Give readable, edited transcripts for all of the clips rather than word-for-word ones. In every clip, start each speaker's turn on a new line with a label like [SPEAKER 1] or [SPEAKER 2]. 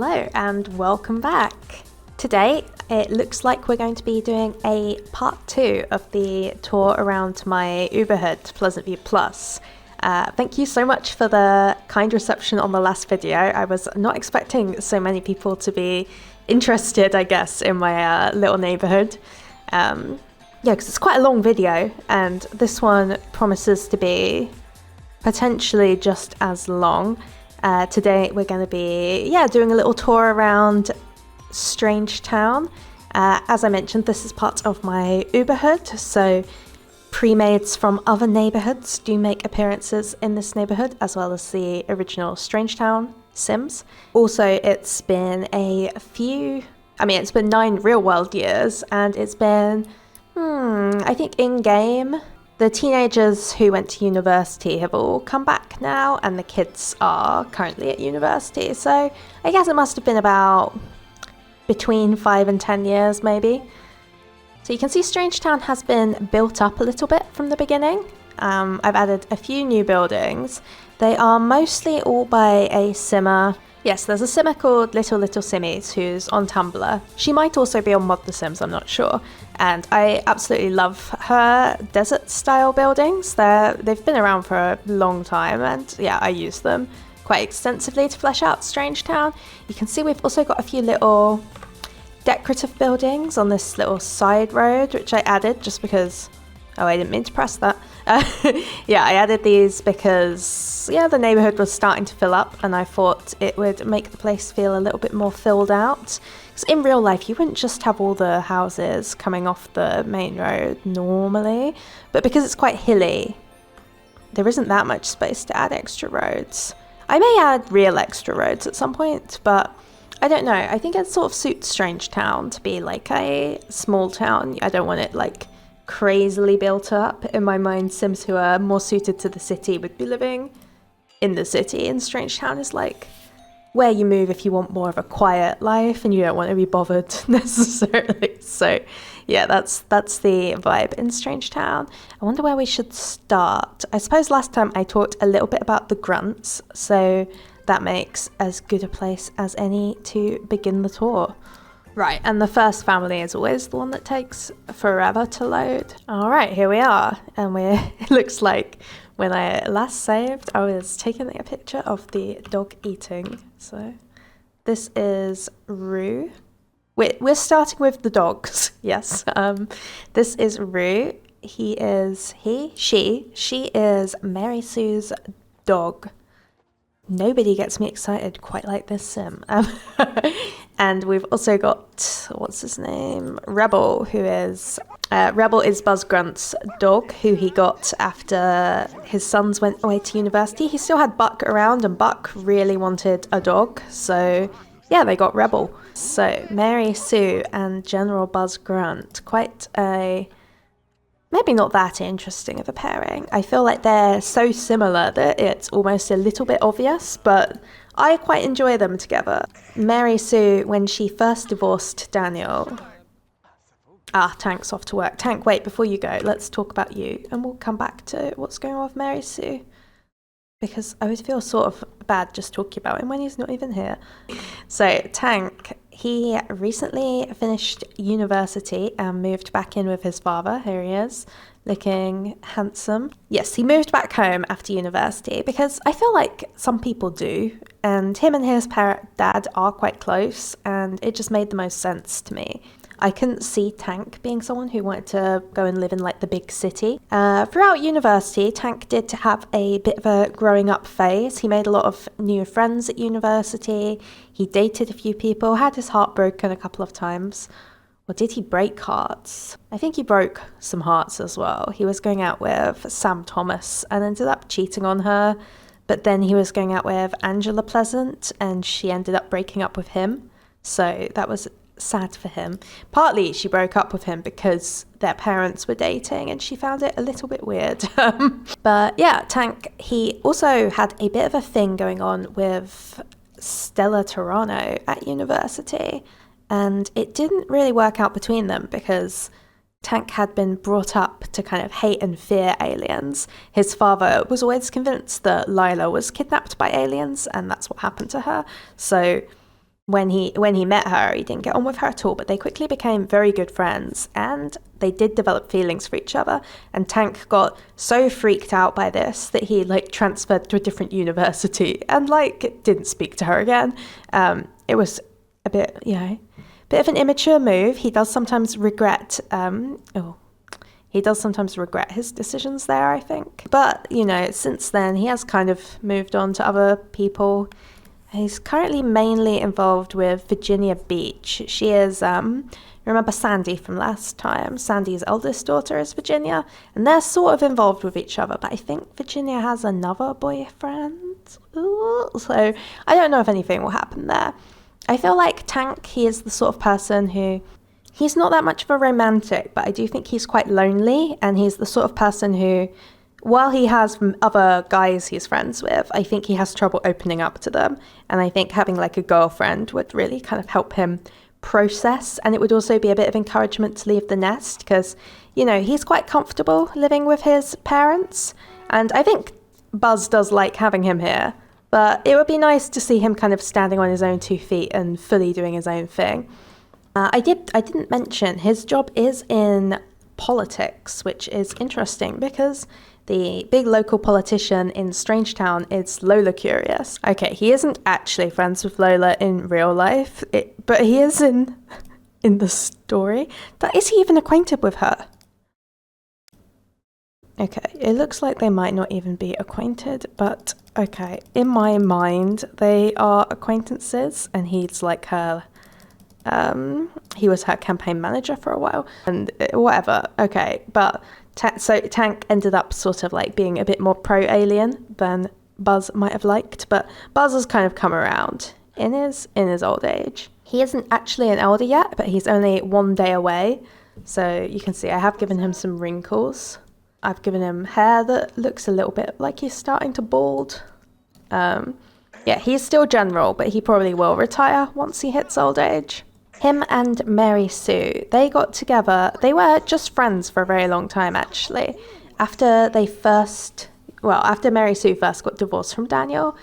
[SPEAKER 1] Hello and welcome back. Today it looks like we're going to be doing a part 2 of the tour around my Uberhood Pleasant View Plus. Thank you so much for the kind reception on the last video. I was not expecting so many people to be interested, I guess, in my little neighborhood. Because it's quite a long video, and this one promises to be potentially just as long. Today we're going to be doing a little tour around Strangetown. As I mentioned, this is part of my Uberhood, so pre-mades from other neighborhoods do make appearances in this neighborhood, as well as the original Strangetown Sims. Also, it's been it's been 9 real world years, and it's been I think in-game the teenagers who went to university have all come back now, and the kids are currently at university. So I guess it must have been about between 5 and 10 years, maybe. So you can see Strangetown has been built up a little bit from the beginning. I've added a few new buildings. They are mostly all by a simmer. Yes, there's a simmer called Little Simmies who's on Tumblr. She might also be on Mod The Sims, I'm not sure. And I absolutely love her desert-style buildings. They've been around for a long time, and I use them quite extensively to flesh out Strangetown. You can see we've also got a few little decorative buildings on this little side road, which I added just because... Oh, I didn't mean to press that. I added these because, the neighborhood was starting to fill up, and I thought it would make the place feel a little bit more filled out. Because in real life, you wouldn't just have all the houses coming off the main road normally, but because it's quite hilly, there isn't that much space to add extra roads. I may add real extra roads at some point, but I don't know. I think it sort of suits Strangetown to be like a small town. I don't want it like crazily built up. In my mind, Sims who are more suited to the city would be living in the city, and Strangetown is like where you move if you want more of a quiet life and you don't want to be bothered necessarily. So that's the vibe in Strangetown. I wonder where we should start. I suppose last time I talked a little bit about the grunts, so that makes as good a place as any to begin the tour. Right, and the first family is always the one that takes forever to load. All right, here we are, and it looks like when I last saved, I was taking a picture of the dog eating. So this is Rue. We're starting with the dogs, yes. This is Rue. She is Mary Sue's dog. Nobody gets me excited quite like this sim. And we've also got, what's his name? Rebel, who is... Rebel is Buzz Grunt's dog, who he got after his sons went away to university. He still had Buck around, and Buck really wanted a dog. So, they got Rebel. So, Mary Sue and General Buzz Grunt. Quite a... maybe not that interesting of a pairing. I feel like they're so similar that it's almost a little bit obvious, but I quite enjoy them together. Mary Sue, when she first divorced Daniel... Tank's off to work. Tank, wait, before you go, let's talk about you, and we'll come back to what's going on with Mary Sue. Because I would feel sort of bad just talking about him when he's not even here. So, Tank, he recently finished university and moved back in with his father. Here he is, looking handsome. Yes, he moved back home after university because I feel like some people do, and him and his dad are quite close, and it just made the most sense to me. I couldn't see Tank being someone who wanted to go and live in like the big city. Throughout university, Tank did have a bit of a growing up phase. He made a lot of new friends at university. He dated a few people, had his heart broken a couple of times. Or did he break hearts? I think he broke some hearts as well. He was going out with Sam Thomas and ended up cheating on her. But then he was going out with Angela Pleasant, and she ended up breaking up with him. So that was sad for him. Partly she broke up with him because their parents were dating and she found it a little bit weird. But Tank, he also had a bit of a thing going on with Stella Terrano at university, and it didn't really work out between them because Tank had been brought up to kind of hate and fear aliens. His father was always convinced that Lila was kidnapped by aliens, and that's what happened to her. So when he met her, he didn't get on with her at all, but they quickly became very good friends, and they did develop feelings for each other. And Tank got so freaked out by this that he like transferred to a different university and like didn't speak to her again. It was a bit, bit of an immature move. He does sometimes regret his decisions there, I think. But, since then, he has kind of moved on to other people. He's currently mainly involved with Virginia Beach. She is, remember Sandy from last time? Sandy's eldest daughter is Virginia, and they're sort of involved with each other, but I think Virginia has another boyfriend. Ooh, so I don't know if anything will happen there. I feel like Tank, he is the sort of person who, he's not that much of a romantic, but I do think he's quite lonely, and he's the sort of person who, while he has other guys he's friends with, I think he has trouble opening up to them. And I think having like a girlfriend would really kind of help him process. And it would also be a bit of encouragement to leave the nest because, he's quite comfortable living with his parents. And I think Buzz does like having him here. But it would be nice to see him kind of standing on his own 2 feet and fully doing his own thing. I didn't mention his job is in politics, which is interesting because the big local politician in Strangetown is Loste-Curious. Okay, he isn't actually friends with Lola in real life, but he is in the story. But is he even acquainted with her? Okay, it looks like they might not even be acquainted, but okay, in my mind, they are acquaintances, and he's like her, he was her campaign manager for a while, and whatever, okay, but so Tank ended up sort of like being a bit more pro-alien than Buzz might have liked, but Buzz has kind of come around in his old age. He isn't actually an elder yet, but he's only 1 day away, so you can see I have given him some wrinkles. I've given him hair that looks a little bit like he's starting to bald. He's still general, but he probably will retire once he hits old age. Him and Mary Sue, they got together. They were just friends for a very long time, actually. After Mary Sue first got divorced from Daniel,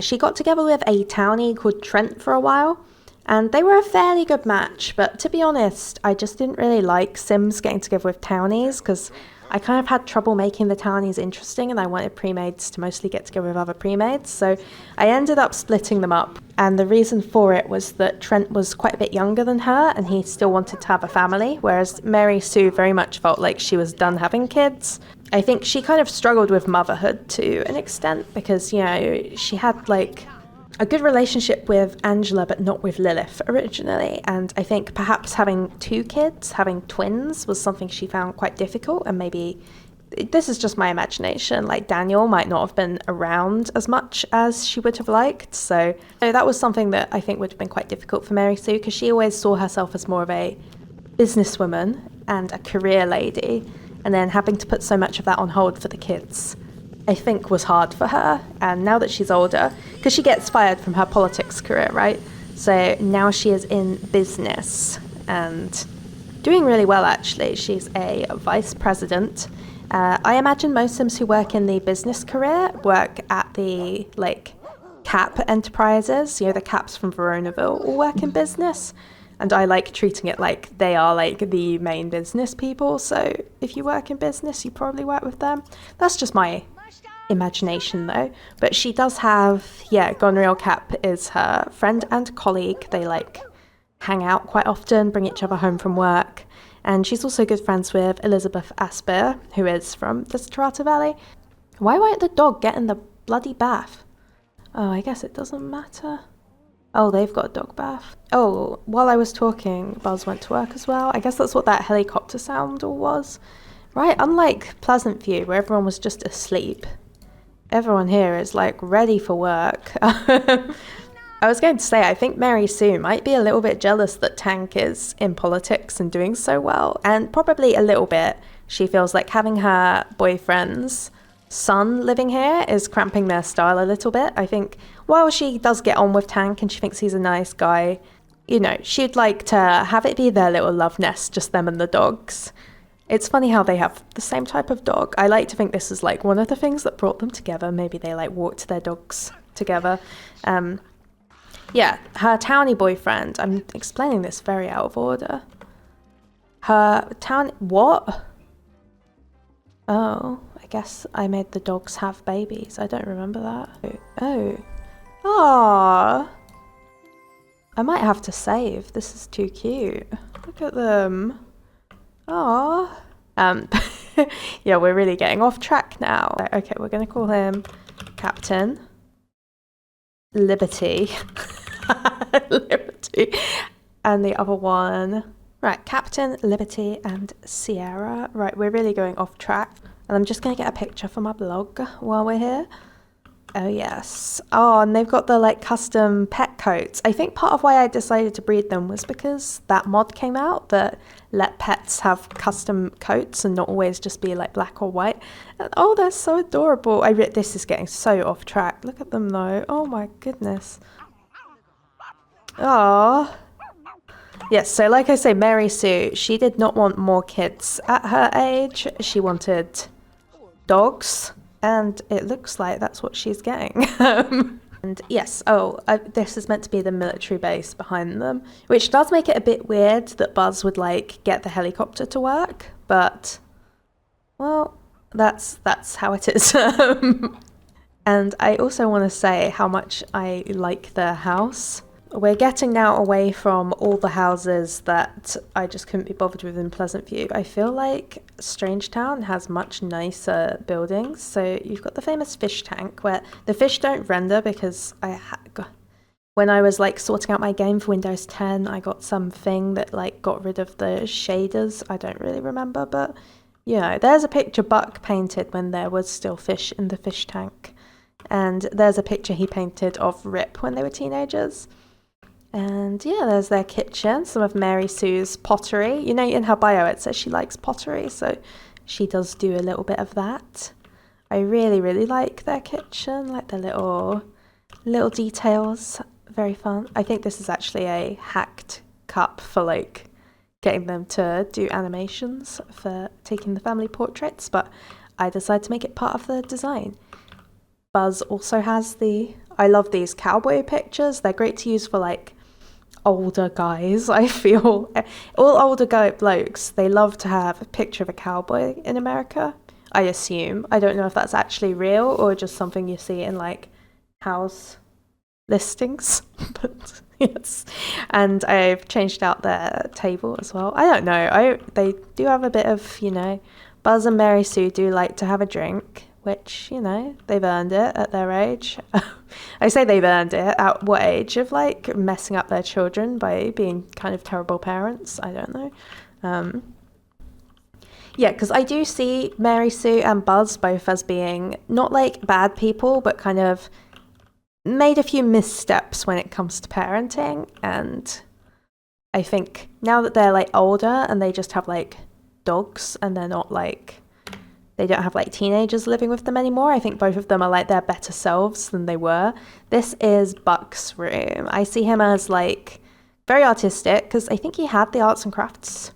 [SPEAKER 1] she got together with a townie called Trent for a while. And they were a fairly good match, but to be honest, I just didn't really like Sims getting together with townies because I kind of had trouble making the townies interesting and I wanted pre-maids to mostly get together with other pre-maids, so I ended up splitting them up. And the reason for it was that Trent was quite a bit younger than her and he still wanted to have a family, whereas Mary Sue very much felt like she was done having kids. I think she kind of struggled with motherhood to an extent because, she had like a good relationship with Angela but not with Lilith originally, and I think perhaps having 2 kids, having twins, was something she found quite difficult, and maybe this is just my imagination, like Daniel might not have been around as much as she would have liked, so that was something that I think would have been quite difficult for Mary Sue because she always saw herself as more of a businesswoman and a career lady, and then having to put so much of that on hold for the kids I think was hard for her. And now that she's older, because she gets fired from her politics career, right? So now she is in business and doing really well, actually. She's a vice president. I imagine most Sims who work in the business career work at the Cap enterprises, the Caps from Veronaville all work in business. And I like treating it like they are like the main business people. So if you work in business, you probably work with them. That's just my imagination though. But she does have, Gonreal Cap is her friend and colleague. They hang out quite often, bring each other home from work. And she's also good friends with Elizabeth Asper, who is from the Strata Valley. Why won't the dog get in the bloody bath? Oh, I guess it doesn't matter. Oh, they've got a dog bath. Oh, while I was talking, Buzz went to work as well. I guess that's what that helicopter sound all was. Right, unlike Pleasant View, where everyone was just asleep, everyone here is ready for work. I was going to say, I think Mary Sue might be a little bit jealous that Tank is in politics and doing so well. And probably a little bit, she feels like having her boyfriend's son living here is cramping their style a little bit. I think while she does get on with Tank and she thinks he's a nice guy, she'd like to have it be their little love nest, just them and the dogs. It's funny how they have the same type of dog. I like to think this is one of the things that brought them together. Maybe they walked their dogs together. Yeah, her townie boyfriend. I'm explaining this very out of order. Her town... What? Oh, I guess I made the dogs have babies. I don't remember that. Oh. Aww. I might have to save. This is too cute. Look at them. Aww. Yeah, we're really getting off track now. Okay, we're gonna call him Captain Liberty. Liberty. And the other one. Right, Captain Liberty and Sierra. Right, we're really going off track. And I'm just gonna get a picture for my blog while we're here. Oh yes. Oh, and they've got the like custom pet coats. I think part of why I decided to breed them was because that mod came out that let pets have custom coats and not always just be like black or white. And oh, they're so adorable. This is getting so off track. Look at them though. Oh my goodness. Oh. Yes, so like I say, Mary Sue, she did not want more kids at her age. She wanted dogs. And it looks like that's what she's getting. And yes, this is meant to be the military base behind them, which does make it a bit weird that Buzz would like get the helicopter to work, but well, that's how it is. And I also want to say how much I like their house. We're getting now away from all the houses that I just couldn't be bothered with in Pleasant View. I feel like Strangetown has much nicer buildings. So you've got the famous fish tank where the fish don't render because when I was like sorting out my game for Windows 10, I got something that like got rid of the shaders. I don't really remember, but you know, there's a picture Buck painted when there was still fish in the fish tank. And there's a picture he painted of Rip when they were teenagers. And yeah, there's their kitchen, some of Mary Sue's pottery. You know, in her bio it says she likes pottery, so she does do a little bit of that. I really, really like their kitchen, like the little details. Very fun. I think this is actually a hacked cup for like getting them to do animations for taking the family portraits, but I decided to make it part of the design. Buzz also has I love these cowboy pictures. They're great to use for like older guys. I feel all older blokes, they love to have a picture of a cowboy in America, I assume. I don't know if that's actually real or just something you see in like house listings. But yes, and I've changed out their table as well. I don't know, they do have a bit of, you know, Buzz and Mary Sue do like to have a drink, which, you know, they've earned it at their age. I say they've earned it at what age? Of like messing up their children by being kind of terrible parents? I don't know. Yeah, because I do see Mary Sue and Buzz both as being not like bad people, but kind of made a few missteps when it comes to parenting. And I think now that they're like older and they just have like dogs and they're not like, they don't have like teenagers living with them anymore. I think both of them are like their better selves than they were. This is Buck's room. I see him as like very artistic because I think he had the arts and crafts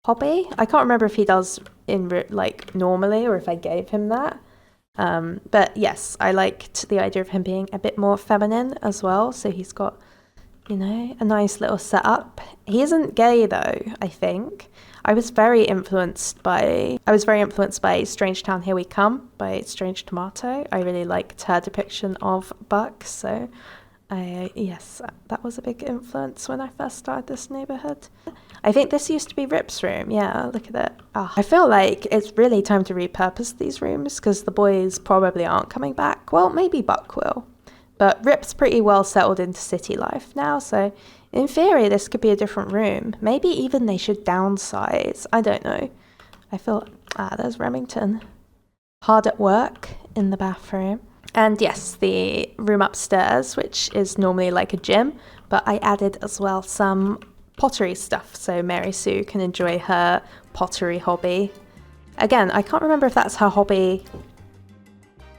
[SPEAKER 1] hobby. I can't remember if he does in like normally or if I gave him that. But yes, I liked the idea of him being a bit more feminine as well. So he's got, you know, a nice little setup. He isn't gay though, I think. I was very influenced by Strangetown Here We Come by Strange Tomato. I really liked her depiction of Buck, so yes, that was a big influence when I first started this neighborhood. I think this used to be Rip's room. Yeah, look at it. Oh, I feel like it's really time to repurpose these rooms because the boys probably aren't coming back. Well, maybe Buck will. But Rip's pretty well settled into city life now, so in theory this could be a different room. Maybe even they should downsize. I don't know. I feel... there's Remington. Hard at work in the bathroom. And yes, the room upstairs, which is normally like a gym, but I added as well some pottery stuff so Mary Sue can enjoy her pottery hobby. Again, I can't remember if that's her hobby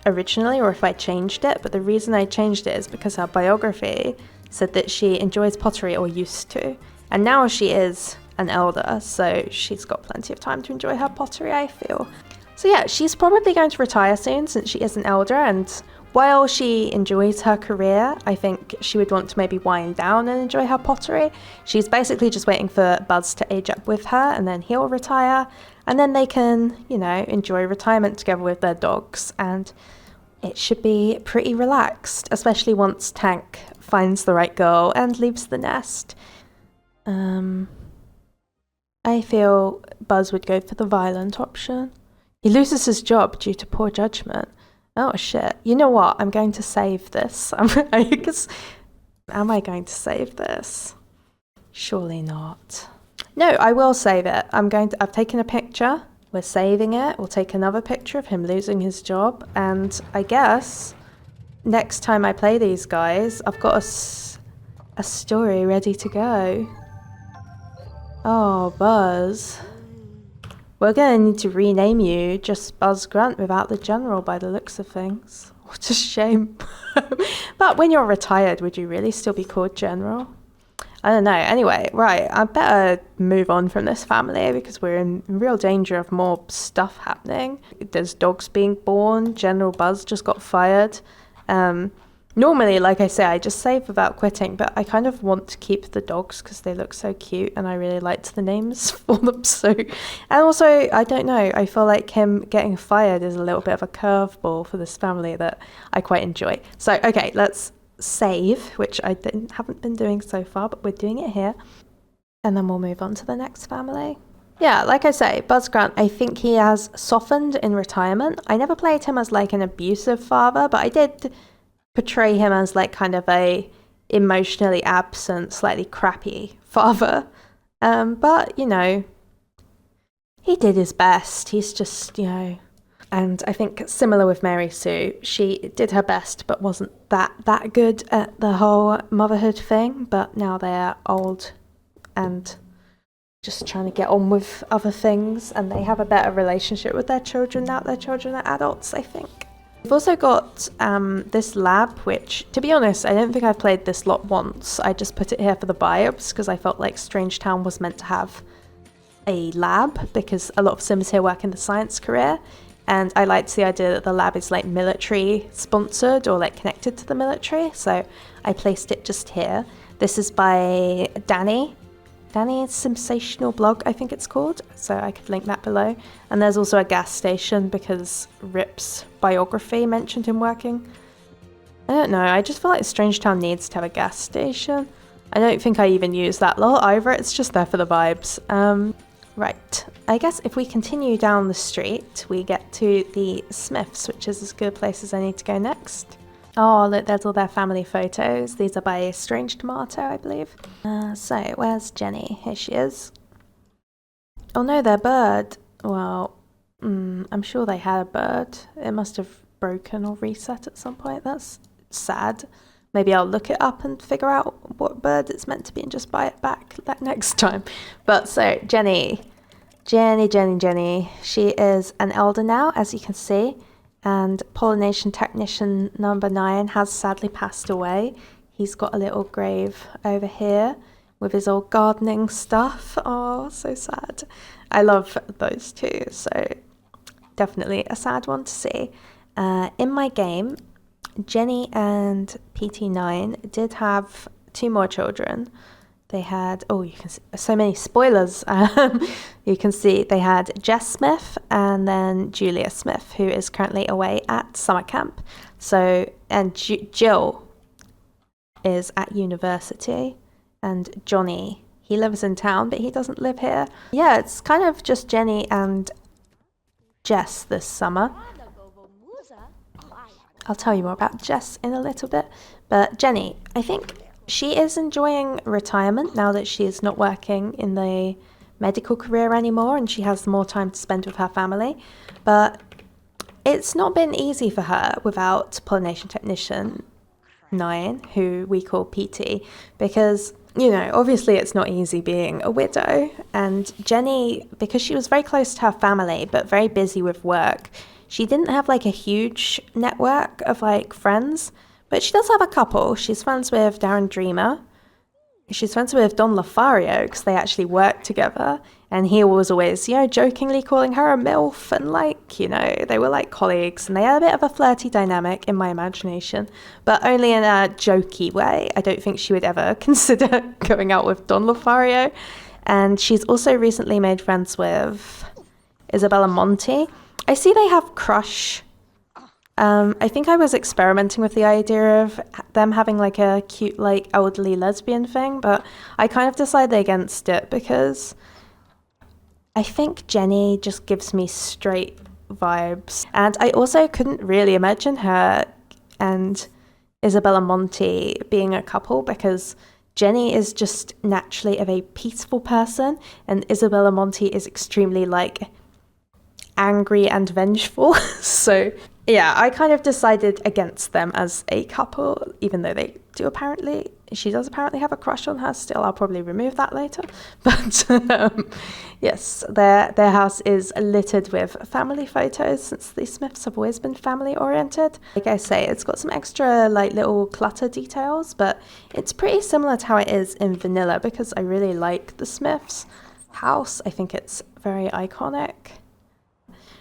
[SPEAKER 1] originally or if I changed it, but the reason I changed it is because her biography said that she enjoys pottery or used to, and now she is an elder, so she's got plenty of time to enjoy her pottery, I feel. So yeah, she's probably going to retire soon since she is an elder, and while she enjoys her career, I think she would want to maybe wind down and enjoy her pottery. She's basically just waiting for Buzz to age up with her, and then he'll retire, and then they can, you know, enjoy retirement together with their dogs, and it should be pretty relaxed, especially once Tank finds the right girl and leaves the nest. I feel Buzz would go for the violent option. He loses his job due to poor judgment. Oh shit. You know what? I'm going to save this. Am I going to save this? Surely not. No, I will save it. I've taken a picture. We're saving it. We'll take another picture of him losing his job. And I guess next time I play these guys, I've got a story ready to go. Oh, Buzz. We're going to need to rename you just Buzz Grunt without the general by the looks of things. What a shame. But when you're retired, would you really still be called general? I don't know. Anyway, right, I better move on from this family because we're in real danger of more stuff happening. There's dogs being born. General Buzz just got fired. Normally, like I say, I just save without quitting, but I kind of want to keep the dogs because they look so cute and I really liked the names for them. And also, I don't know, I feel like him getting fired is a little bit of a curveball for this family that I quite enjoy. So, okay, let's save, which I haven't been doing so far, but we're doing it here. And then we'll move on to the next family. Yeah, like I say, Buzz Grunt, I think he has softened in retirement. I never played him as like an abusive father, but I did portray him as like kind of a emotionally absent, slightly crappy father. But, you know, he did his best. He's just, you know, and I think similar with Mary Sue, she did her best but wasn't that good at the whole motherhood thing. But now they're old and just trying to get on with other things, and they have a better relationship with their children now that their children are adults, I think. We've also got this lab, which, to be honest, I don't think I've played this lot once. I just put it here for the vibes because I felt like Strangetown was meant to have a lab because a lot of Sims here work in the science career, and I liked the idea that the lab is like military sponsored or like connected to the military, so I placed it just here. This is by Danny's Sensational Blog, I think it's called, so I could link that below. And there's also a gas station because Ripp's biography mentioned him working. I don't know, I just feel like Strangetown needs to have a gas station. I don't think I even use that lot either, it's just there for the vibes. Right, I guess if we continue down the street, we get to the Smiths, which is as good a place as I need to go next. Oh, look, there's all their family photos. These are by Strange Tomato, I believe. So, where's Jenny? Here she is. Oh no, their bird. Well, I'm sure they had a bird. It must have broken or reset at some point. That's sad. Maybe I'll look it up and figure out what bird it's meant to be and just buy it back that next time. But so, Jenny. She is an elder now, as you can see. And pollination technician number 9 has sadly passed away. He's got a little grave over here with his old gardening stuff. Oh, so sad. I love those two, so definitely a sad one to see. In my game, Jenny and PT9 did have 2 more children. They had, oh, you can see so many spoilers. You can see they had Jess Smith and then Julia Smith, who is currently away at summer camp. So, and Jill is at university, and Johnny, he lives in town, but he doesn't live here. Yeah, it's kind of just Jenny and Jess this summer. I'll tell you more about Jess in a little bit. But Jenny, I think she is enjoying retirement now that she is not working in the medical career anymore and she has more time to spend with her family. But it's not been easy for her without pollination technician 9, who we call PT, because, you know, obviously it's not easy being a widow. And Jenny, because she was very close to her family but very busy with work, she didn't have like a huge network of like friends. But she does have a couple. She's friends with Darren Dreamer, she's friends with Don Lothario because they actually worked together. And he was always, you know, jokingly calling her a MILF. And like, you know, they were like colleagues and they had a bit of a flirty dynamic in my imagination, but only in a jokey way. I don't think she would ever consider going out with Don Lothario. And she's also recently made friends with Isabella Monti. I see they have crush. I think I was experimenting with the idea of them having like a cute, like elderly lesbian thing, but I kind of decided against it because I think Jenny just gives me straight vibes. And I also couldn't really imagine her and Isabella Monti being a couple because Jenny is just naturally a very peaceful person and Isabella Monti is extremely like angry and vengeful. So yeah, I kind of decided against them as a couple, even though she does apparently have a crush on her still. I'll probably remove that later. But yes, their house is littered with family photos since the Smiths have always been family oriented. Like I say, it's got some extra like little clutter details, but it's pretty similar to how it is in vanilla because I really like the Smiths house. I think it's very iconic.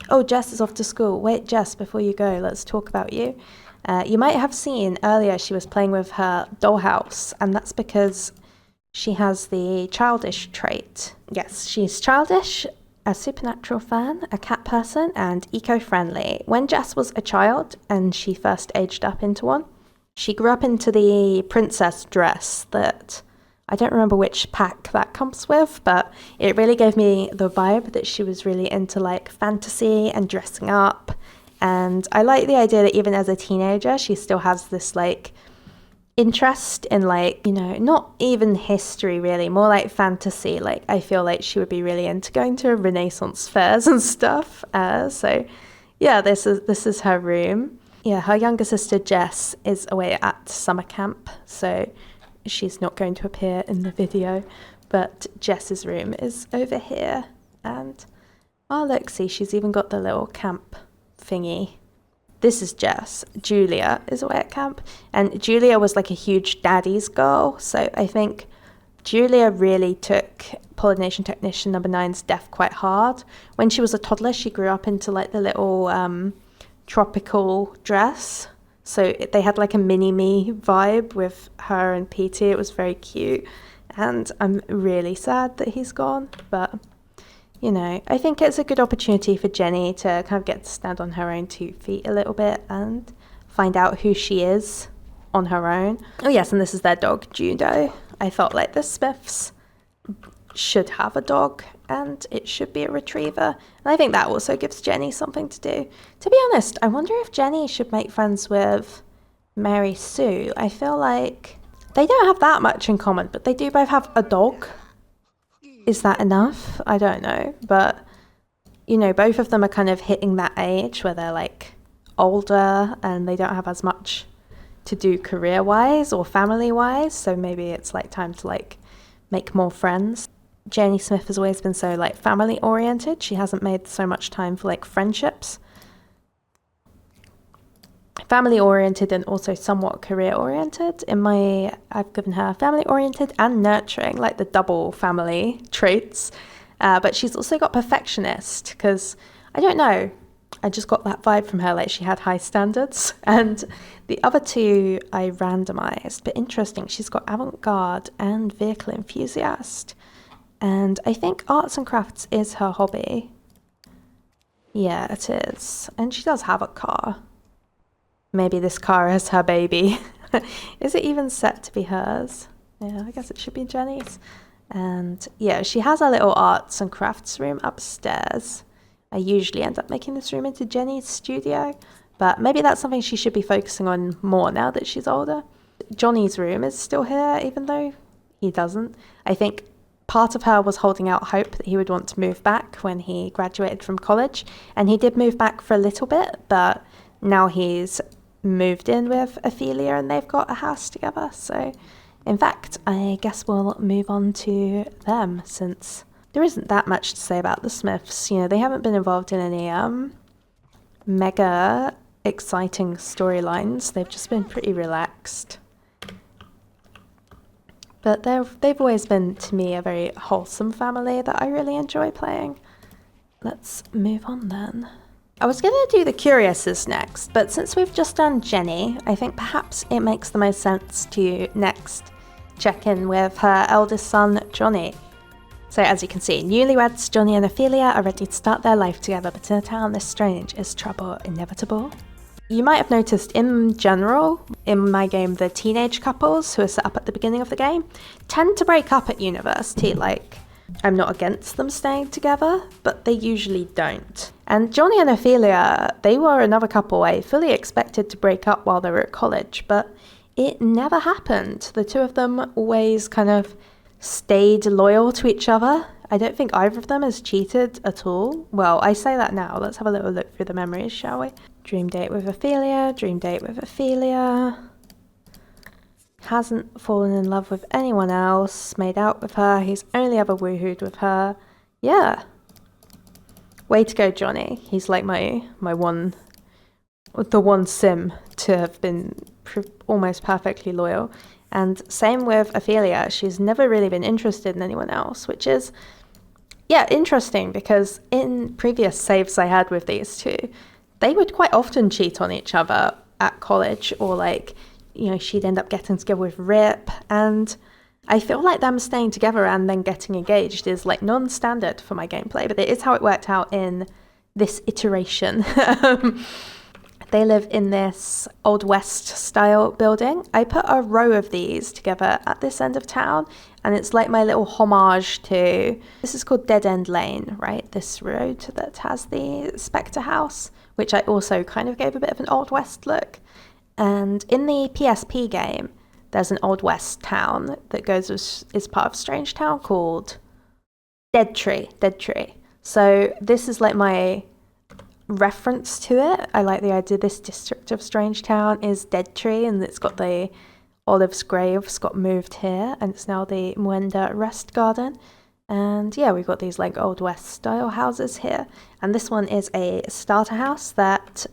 [SPEAKER 1] Oh, Jess is off to school. Wait, Jess, before you go, let's talk about you. You might have seen earlier she was playing with her dollhouse, and that's because she has the childish trait. Yes, she's childish, a supernatural fan, a cat person, and eco-friendly. When Jess was a child and she first aged up into one, she grew up into the princess dress that I don't remember which pack that comes with, but it really gave me the vibe that she was really into like fantasy and dressing up. And I like the idea that even as a teenager, she still has this like interest in like, you know, not even history really, more like fantasy. Like I feel like she would be really into going to Renaissance fairs and stuff. So yeah, this is her room. Yeah, her younger sister Jess is away at summer camp, so she's not going to appear in the video, but Jess's room is over here. And oh look, see, she's even got the little camp thingy. This is Jess. Julia is away at camp, and Julia was like a huge daddy's girl, so I think Julia really took Pollination Technician number 9's death quite hard. When she was a toddler, she grew up into like the little tropical dress. So they had like a mini-me vibe with her and Petey. It was very cute. And I'm really sad that he's gone. But, you know, I think it's a good opportunity for Jenny to kind of get to stand on her own 2 feet a little bit and find out who she is on her own. Oh yes, and this is their dog, Judo. I felt like the Smiths should have a dog and it should be a retriever. And I think that also gives Jenny something to do. To be honest, I wonder if Jenny should make friends with Mary Sue. I feel like they don't have that much in common, but they do both have a dog. Is that enough? I don't know. But, you know, both of them are kind of hitting that age where they're like older and they don't have as much to do career-wise or family-wise. So maybe it's like time to like make more friends. Jenny Smith has always been so like family oriented. She hasn't made so much time for like friendships. Family oriented and also somewhat career oriented. I've given her family oriented and nurturing, like the double family traits. But she's also got perfectionist because I don't know. I just got that vibe from her, like she had high standards. And the other two I randomized, but interesting. She's got avant-garde and vehicle enthusiast. And I think arts and crafts is her hobby. Yeah, it is. And she does have a car. Maybe this car is her baby. Is it even set to be hers? Yeah, I guess it should be Jenny's. And yeah, she has a little arts and crafts room upstairs. I usually end up making this room into Jenny's studio, but maybe that's something she should be focusing on more now that she's older. Johnny's room is still here, even though he doesn't. I think part of her was holding out hope that he would want to move back when he graduated from college, and he did move back for a little bit, but now he's moved in with Ophelia and they've got a house together. So in fact, I guess we'll move on to them, since there isn't that much to say about the Smiths. You know, they haven't been involved in any mega exciting storylines. They've just been pretty relaxed. But they've always been, to me, a very wholesome family that I really enjoy playing. Let's move on then. I was going to do the Curiouses next, but since we've just done Jenny, I think perhaps it makes the most sense to next check in with her eldest son, Johnny. So as you can see, newlyweds Johnny and Ophelia are ready to start their life together, but in a town this strange, is trouble inevitable? You might have noticed in general, in my game, the teenage couples who are set up at the beginning of the game tend to break up at university. Like, I'm not against them staying together, but they usually don't. And Johnny and Ophelia, they were another couple I fully expected to break up while they were at college, but it never happened. The two of them always kind of stayed loyal to each other. I don't think either of them has cheated at all. Well, I say that now. Let's have a little look through the memories, shall we? Dream date with Ophelia, dream date with Ophelia. Hasn't fallen in love with anyone else, made out with her, he's only ever woohooed with her. Yeah. Way to go, Johnny. He's like the one sim to have been almost perfectly loyal. And same with Ophelia, she's never really been interested in anyone else, which is, yeah, interesting, because in previous saves I had with these two, they would quite often cheat on each other at college, or like, you know, she'd end up getting together with Ripp, and I feel like them staying together and then getting engaged is like non-standard for my gameplay, but it is how it worked out in this iteration. They live in this Old West style building. I put a row of these together at this end of town, and it's like my little homage to, this is called Dead End Lane, right? This road that has the Specter house, which I also kind of gave a bit of an Old West look. And in the PSP game, there's an Old West town that is part of Strangetown called Dead Tree. So this is like my reference to it. I like the idea this district of Strangetown is Dead Tree, and it's got the Olive's graves got moved here, and it's now the Mwenda Rest Garden. And yeah, we've got these like Old West style houses here, and this one is a starter house that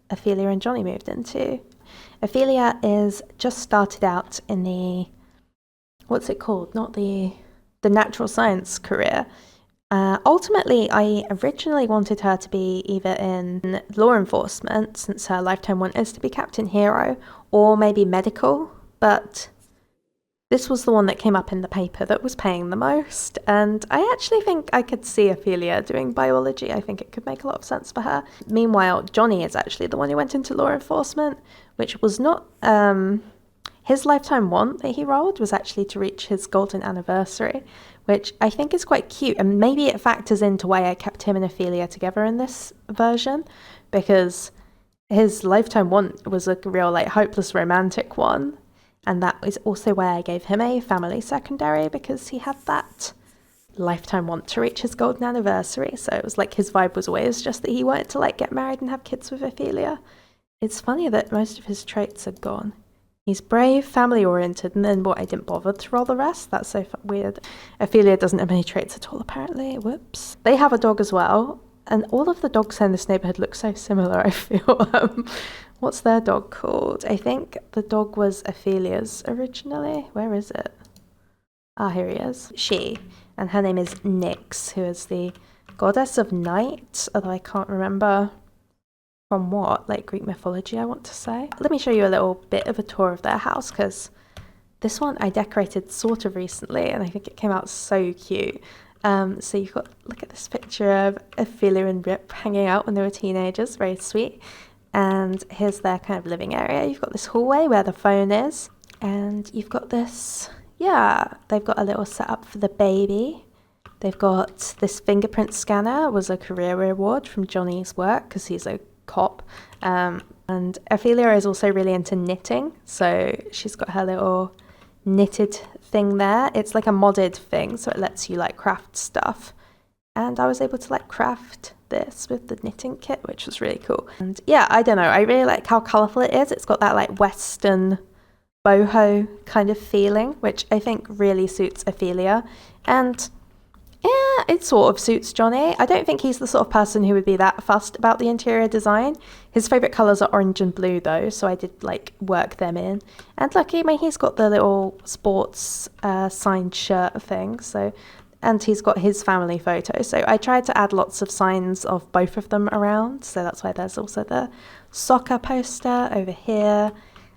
[SPEAKER 1] Ophelia and Johnny moved into. Ophelia is just started out in the, what's it called? Not the natural science career. Ultimately, I originally wanted her to be either in law enforcement, since her lifetime want is to be Captain Hero, or maybe medical, but this was the one that came up in the paper that was paying the most, and I actually think I could see Ophelia doing biology. I think it could make a lot of sense for her. Meanwhile, Johnny is actually the one who went into law enforcement, which was not his lifetime want that he rolled was actually to reach his golden anniversary, which I think is quite cute, and maybe it factors into why I kept him and Ophelia together in this version, because his lifetime want was a real like hopeless romantic one, and that is also why I gave him a family secondary, because he had that lifetime want to reach his golden anniversary. So it was like his vibe was always just that he wanted to like get married and have kids with Ophelia. It's funny that most of his traits are gone. He's brave, family-oriented, and then what, I didn't bother to roll the rest? That's so weird. Ophelia doesn't have any traits at all, apparently. Whoops. They have a dog as well, and all of the dogs in this neighbourhood look so similar, I feel. What's their dog called? I think the dog was Ophelia's originally. Where is it? Ah, here he is. She. And her name is Nyx, who is the goddess of night, although I can't remember from what, like Greek mythology, I want to say. Let me show you a little bit of a tour of their house, because this one I decorated sort of recently, and I think it came out so cute. So you've got, look at this picture of Ophelia and Ripp hanging out when they were teenagers, very sweet. And here's their kind of living area. You've got this hallway where the phone is, and you've got this, yeah, they've got a little setup for the baby. They've got this fingerprint scanner, was a career reward from Johnny's work, because he's a cop. And Ophelia is also really into knitting, so she's got her little knitted thing there. It's like a modded thing, so it lets you like craft stuff, and I was able to like craft this with the knitting kit, which was really cool. And yeah, I don't know, I really like how colourful it is. It's got that like western boho kind of feeling, which I think really suits Ophelia. And Yeah, it sort of suits Johnny. I don't think he's the sort of person who would be that fussed about the interior design. His favourite colours are orange and blue though, so I did like work them in. And lucky, I mean, he's got the little sports signed shirt thing, so, and he's got his family photo. So I tried to add lots of signs of both of them around. So that's why there's also the soccer poster over here.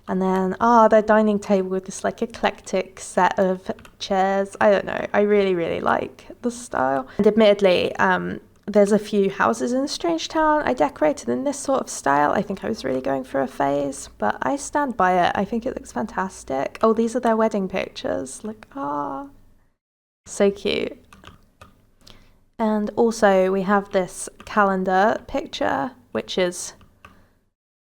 [SPEAKER 1] And then, their dining table with this like eclectic set of chairs. I don't know. I really, really like the style. And admittedly, there's a few houses in Strangetown I decorated in this sort of style. I think I was really going through a phase, but I stand by it. I think it looks fantastic. Oh, these are their wedding pictures. Like, so cute. And also we have this calendar picture, which is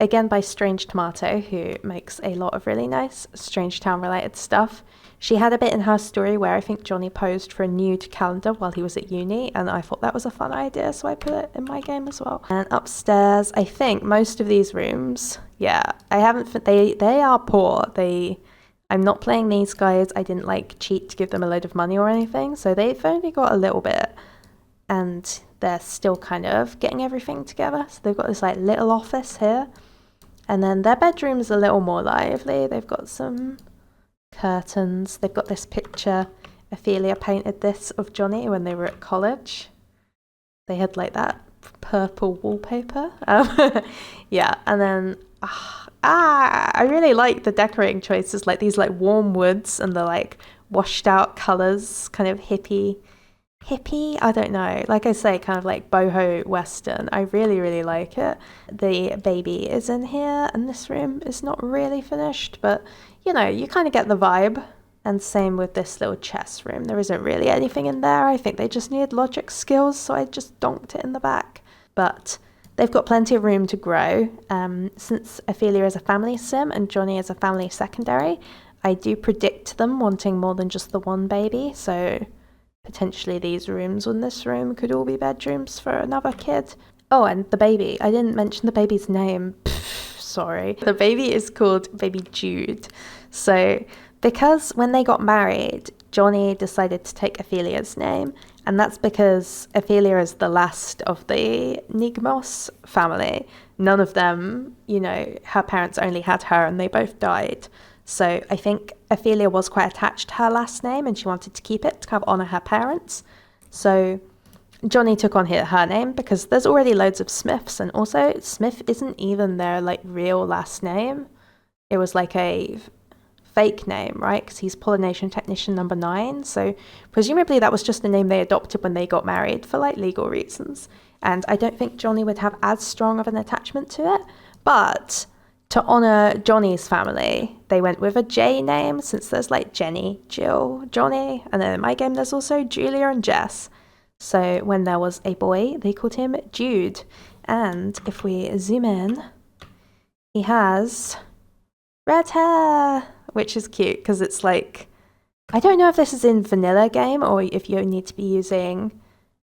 [SPEAKER 1] again by Strange Tomato, who makes a lot of really nice Strangetown related stuff. She had a bit in her story where I think Johnny posed for a nude calendar while he was at uni, and I thought that was a fun idea, so I put it in my game as well. And upstairs, I think most of these rooms, yeah, I haven't, they are poor. I'm not playing these guys. I didn't like cheat to give them a load of money or anything, so they've only got a little bit, and they're still kind of getting everything together. So they've got this like little office here. And then their bedroom's a little more lively. They've got some curtains. They've got this picture. Ophelia painted this of Johnny when they were at college. They had like that purple wallpaper. Yeah, and then I really like the decorating choices, like these like warm woods and the like washed out colours, kind of hippie, I don't know, like I say, kind of like boho western. I really, really like it. The baby is in here, and this room is not really finished, but you know, you kind of get the vibe. And same with this little chess room. There isn't really anything in there. I think they just need logic skills, so I just donked it in the back. But they've got plenty of room to grow. Since Ophelia is a family sim and Johnny is a family secondary, I do predict them wanting more than just the one baby, so potentially these rooms in this room could all be bedrooms for another kid. Oh, and the baby. I didn't mention the baby's name. Sorry. The baby is called baby Jude. So because when they got married, Johnny decided to take Ophelia's name, and that's because Ophelia is the last of the Nigmos family. None of them, you know, her parents only had her and they both died. So I think Ophelia was quite attached to her last name and she wanted to keep it to kind of honour her parents. So Johnny took on her name because there's already loads of Smiths, and also Smith isn't even their like real last name. It was like a fake name, right? Because he's pollination technician number 9. So presumably that was just the name they adopted when they got married for like legal reasons. And I don't think Johnny would have as strong of an attachment to it. But to honour Johnny's family, they went with a J name, since there's like Jenny, Jill, Johnny, and then in my game there's also Julia and Jess. So when there was a boy, they called him Jude. And if we zoom in, he has red hair, which is cute because it's like, I don't know if this is in vanilla game or if you need to be using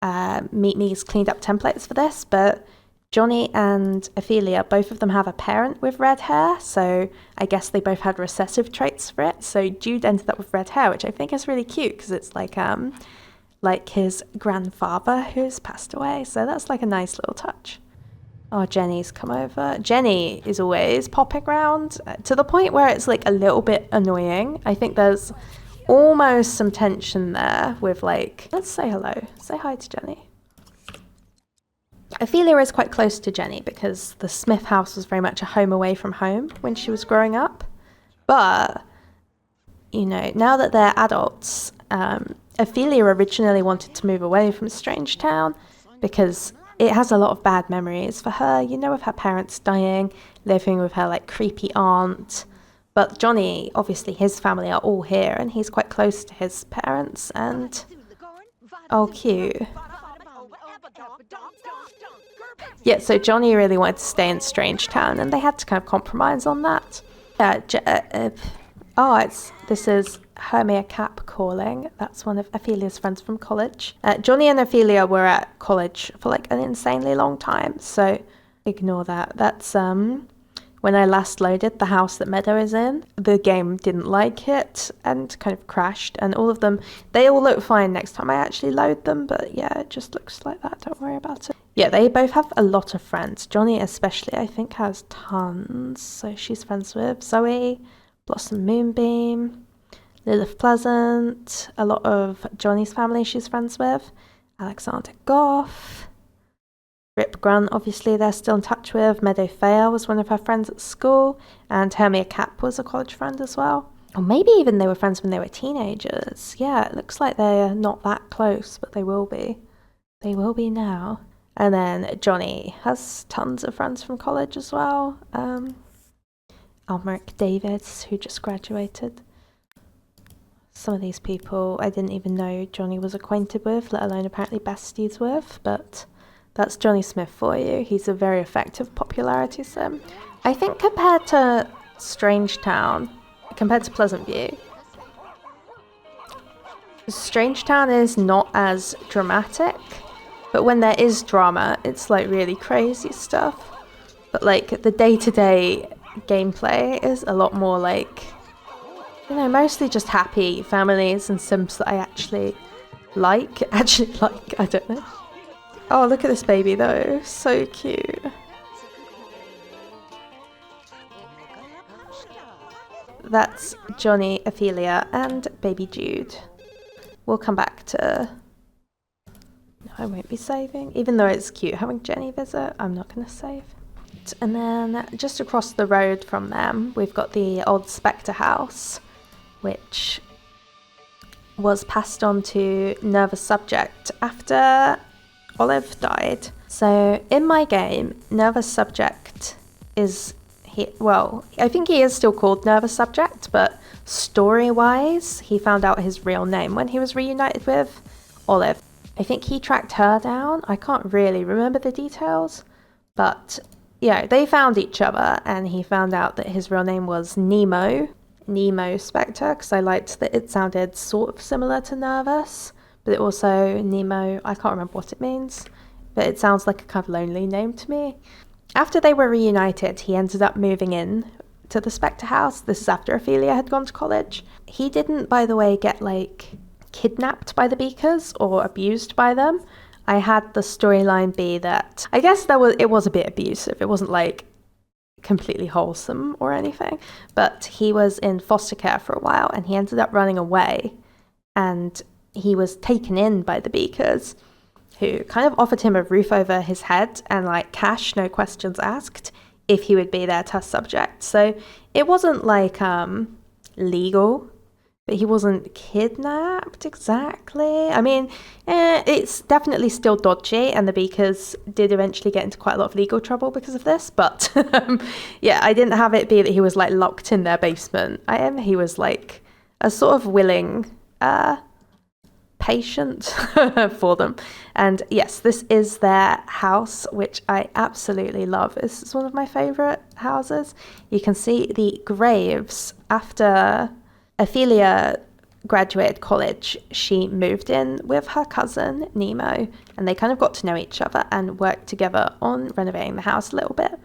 [SPEAKER 1] Meet Me's cleaned up templates for this, but Johnny and Ophelia, both of them have a parent with red hair, so I guess they both had recessive traits for it. So Jude ended up with red hair, which I think is really cute because it's like his grandfather who's passed away. So that's like a nice little touch. Oh, Jenny's come over. Jenny is always popping around to the point where it's like a little bit annoying. I think there's almost some tension there with like, let's say hello. Say hi to Jenny. Ophelia is quite close to Jenny because the Smith house was very much a home away from home when she was growing up. But, you know, now that they're adults, Ophelia originally wanted to move away from Strangetown because it has a lot of bad memories for her, you know, with her parents dying, living with her like creepy aunt. But Johnny, obviously his family are all here and he's quite close to his parents and, oh, cute. Yeah, so Johnny really wanted to stay in Strangetown and they had to kind of compromise on that. This is Hermia Cap calling. That's one of Ophelia's friends from college. Johnny and Ophelia were at college for like an insanely long time, so ignore that. That's when I last loaded the house that Meadow is in, the game didn't like it and kind of crashed, and all of them, they all look fine next time I actually load them, but yeah, it just looks like that, don't worry about it. Yeah, they both have a lot of friends. Johnny especially, I think, has tons. So she's friends with Zoe, Blossom Moonbeam, Lilith Pleasant, a lot of Johnny's family she's friends with, Alexander Goff, Ripp Grunt, obviously they're still in touch with. Meadow Fair was one of her friends at school, and Hermia Capp was a college friend as well. Or maybe even they were friends when they were teenagers. Yeah, it looks like they're not that close, but they will be. They will be now. And then Johnny has tons of friends from college as well. Almeric Davids, who just graduated. Some of these people I didn't even know Johnny was acquainted with, let alone apparently besties with, but that's Johnny Smith for you. He's a very effective popularity sim. I think compared to Strangetown, compared to Pleasant View, Strangetown is not as dramatic, but when there is drama, it's like really crazy stuff. But like the day-to-day gameplay is a lot more like, you know, mostly just happy families and sims that I actually like, I don't know. Oh, look at this baby though, so cute. That's Johnny, Ophelia, and baby Jude. We'll come back to... No, I won't be saving. Even though it's cute having Jenny visit, I'm not going to save. And then just across the road from them, we've got the old Specter house, which was passed on to Nervous Subject after Olive died. So in my game, Nervous Subject is... I think he is still called Nervous Subject, but story-wise, he found out his real name when he was reunited with Olive. I think he tracked her down. I can't really remember the details, but yeah, they found each other, and he found out that his real name was Nemo Specter, because I liked that it sounded sort of similar to Nervous, but it also, Nemo, I can't remember what it means, but it sounds like a kind of lonely name to me. After they were reunited, he ended up moving in to the Specter house. This is after Ophelia had gone to college. He didn't, by the way, get like kidnapped by the Beakers or abused by them. I had the storyline be that, I guess it was a bit abusive. It wasn't like completely wholesome or anything, but he was in foster care for a while and he ended up running away, and he was taken in by the Beakers, who kind of offered him a roof over his head and like cash, no questions asked, if he would be their test subject. So it wasn't like legal, but he wasn't kidnapped exactly. I mean, it's definitely still dodgy, and the Beakers did eventually get into quite a lot of legal trouble because of this, but yeah, I didn't have it be that he was like locked in their basement. He was like a sort of willing patient for them. And yes, this is their house, which I absolutely love. This is one of my favorite houses. You can see the graves. After Ophelia graduated college, she moved in with her cousin Nemo, and they kind of got to know each other and worked together on renovating the house a little bit.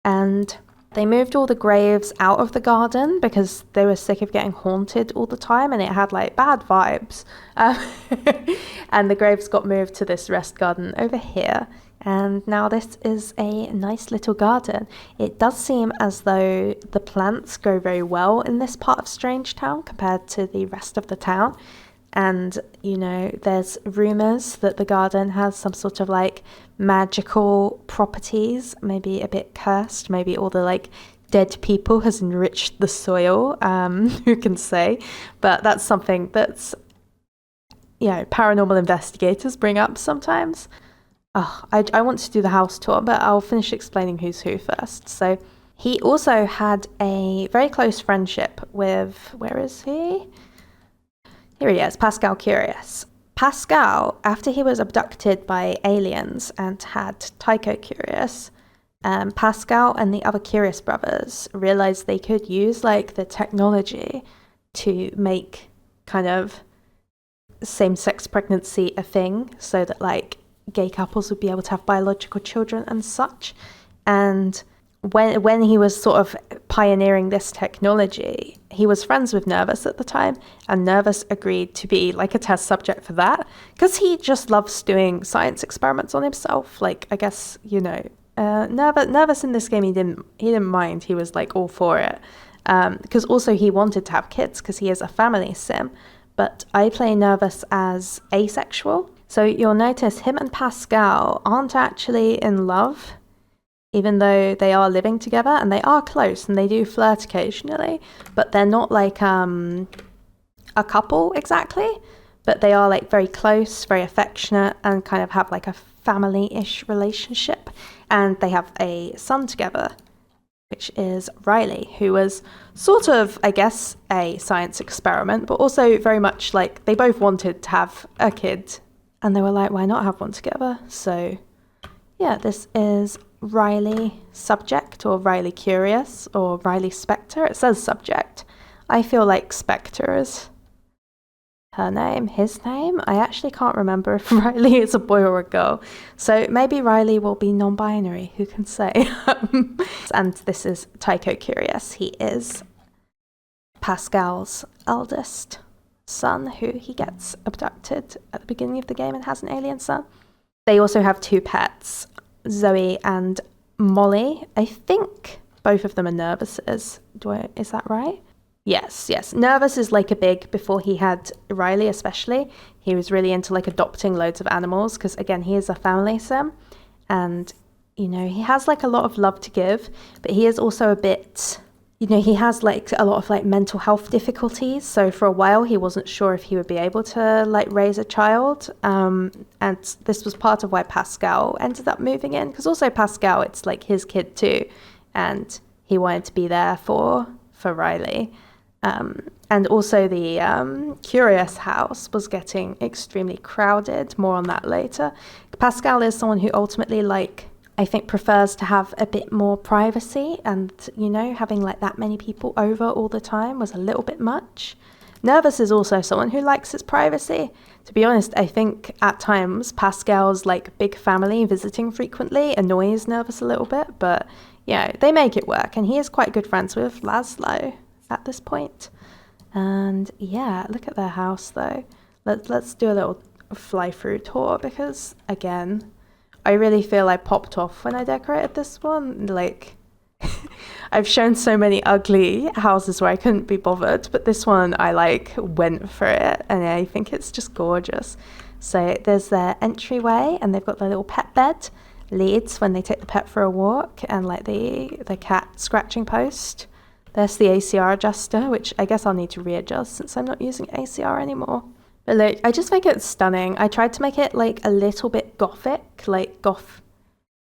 [SPEAKER 1] And they moved all the graves out of the garden because they were sick of getting haunted all the time, and it had like bad vibes. And the graves got moved to this rest garden over here. And now this is a nice little garden. It does seem as though the plants grow very well in this part of Strangetown compared to the rest of the town. And, you know, there's rumours that the garden has some sort of like magical properties, maybe a bit cursed, maybe all the like dead people has enriched the soil, who can say? But that's something that's, you know, paranormal investigators bring up sometimes. Oh, I want to do the house tour, but I'll finish explaining who's who first. So he also had a very close friendship with, where is he? Here he is, Pascal Curious. Pascal, after he was abducted by aliens and had Tycho Curious, Pascal and the other Curious brothers realized they could use like the technology to make kind of same-sex pregnancy a thing, so that like gay couples would be able to have biological children and such. And when he was sort of pioneering this technology, he was friends with Nervous at the time, and Nervous agreed to be like a test subject for that because he just loves doing science experiments on himself. Like, I guess, you know, Nervous in this game, he didn't mind. He was like all for it, because also he wanted to have kids because he is a family sim. But I play Nervous as asexual, so you'll notice him and Pascal aren't actually in love, even though they are living together and they are close and they do flirt occasionally, but they're not like a couple exactly, but they are like very close, very affectionate, and kind of have like a family-ish relationship. And they have a son together, which is Riley, who was sort of, I guess, a science experiment, but also very much like they both wanted to have a kid and they were like, why not have one together? So yeah, this is Riley Subject, or Riley Curious, or Riley Specter. It says Subject. I feel like Specter is her name, his name. I actually can't remember if Riley is a boy or a girl. So maybe Riley will be non-binary, who can say? And this is Tycho-Curious. He is Pascal's eldest son, who he gets abducted at the beginning of the game and has an alien son. They also have two pets, Zoe and Molly. I think both of them are Nervouses. Is that right? Yes. Nervous is like a big, before he had Riley especially, he was really into like adopting loads of animals because, again, he is a family sim and, you know, he has like a lot of love to give, but he is also a bit, you know, he has like a lot of like mental health difficulties. So for a while he wasn't sure if he would be able to like raise a child. And this was part of why Pascal ended up moving in, because also Pascal, it's like his kid too. And he wanted to be there for Riley. And also the Curious house was getting extremely crowded. More on that later. Pascal is someone who ultimately, like, I think prefers to have a bit more privacy, and, you know, having like that many people over all the time was a little bit much. Nervous is also someone who likes his privacy. To be honest, I think at times Pascal's like big family visiting frequently annoys Nervous a little bit, but yeah, they make it work, and he is quite good friends with Lazlo at this point. And yeah, look at their house though. Let's do a little fly through tour, because again, I really feel I popped off when I decorated this one. Like, I've shown so many ugly houses where I couldn't be bothered, but this one I like went for it, and I think it's just gorgeous. So there's their entryway, and they've got their little pet bed, leads when they take the pet for a walk, and like the cat scratching post. There's the ACR adjuster, which I guess I'll need to readjust since I'm not using ACR anymore. But look, I just think it's stunning. I tried to make it like a little bit gothic, like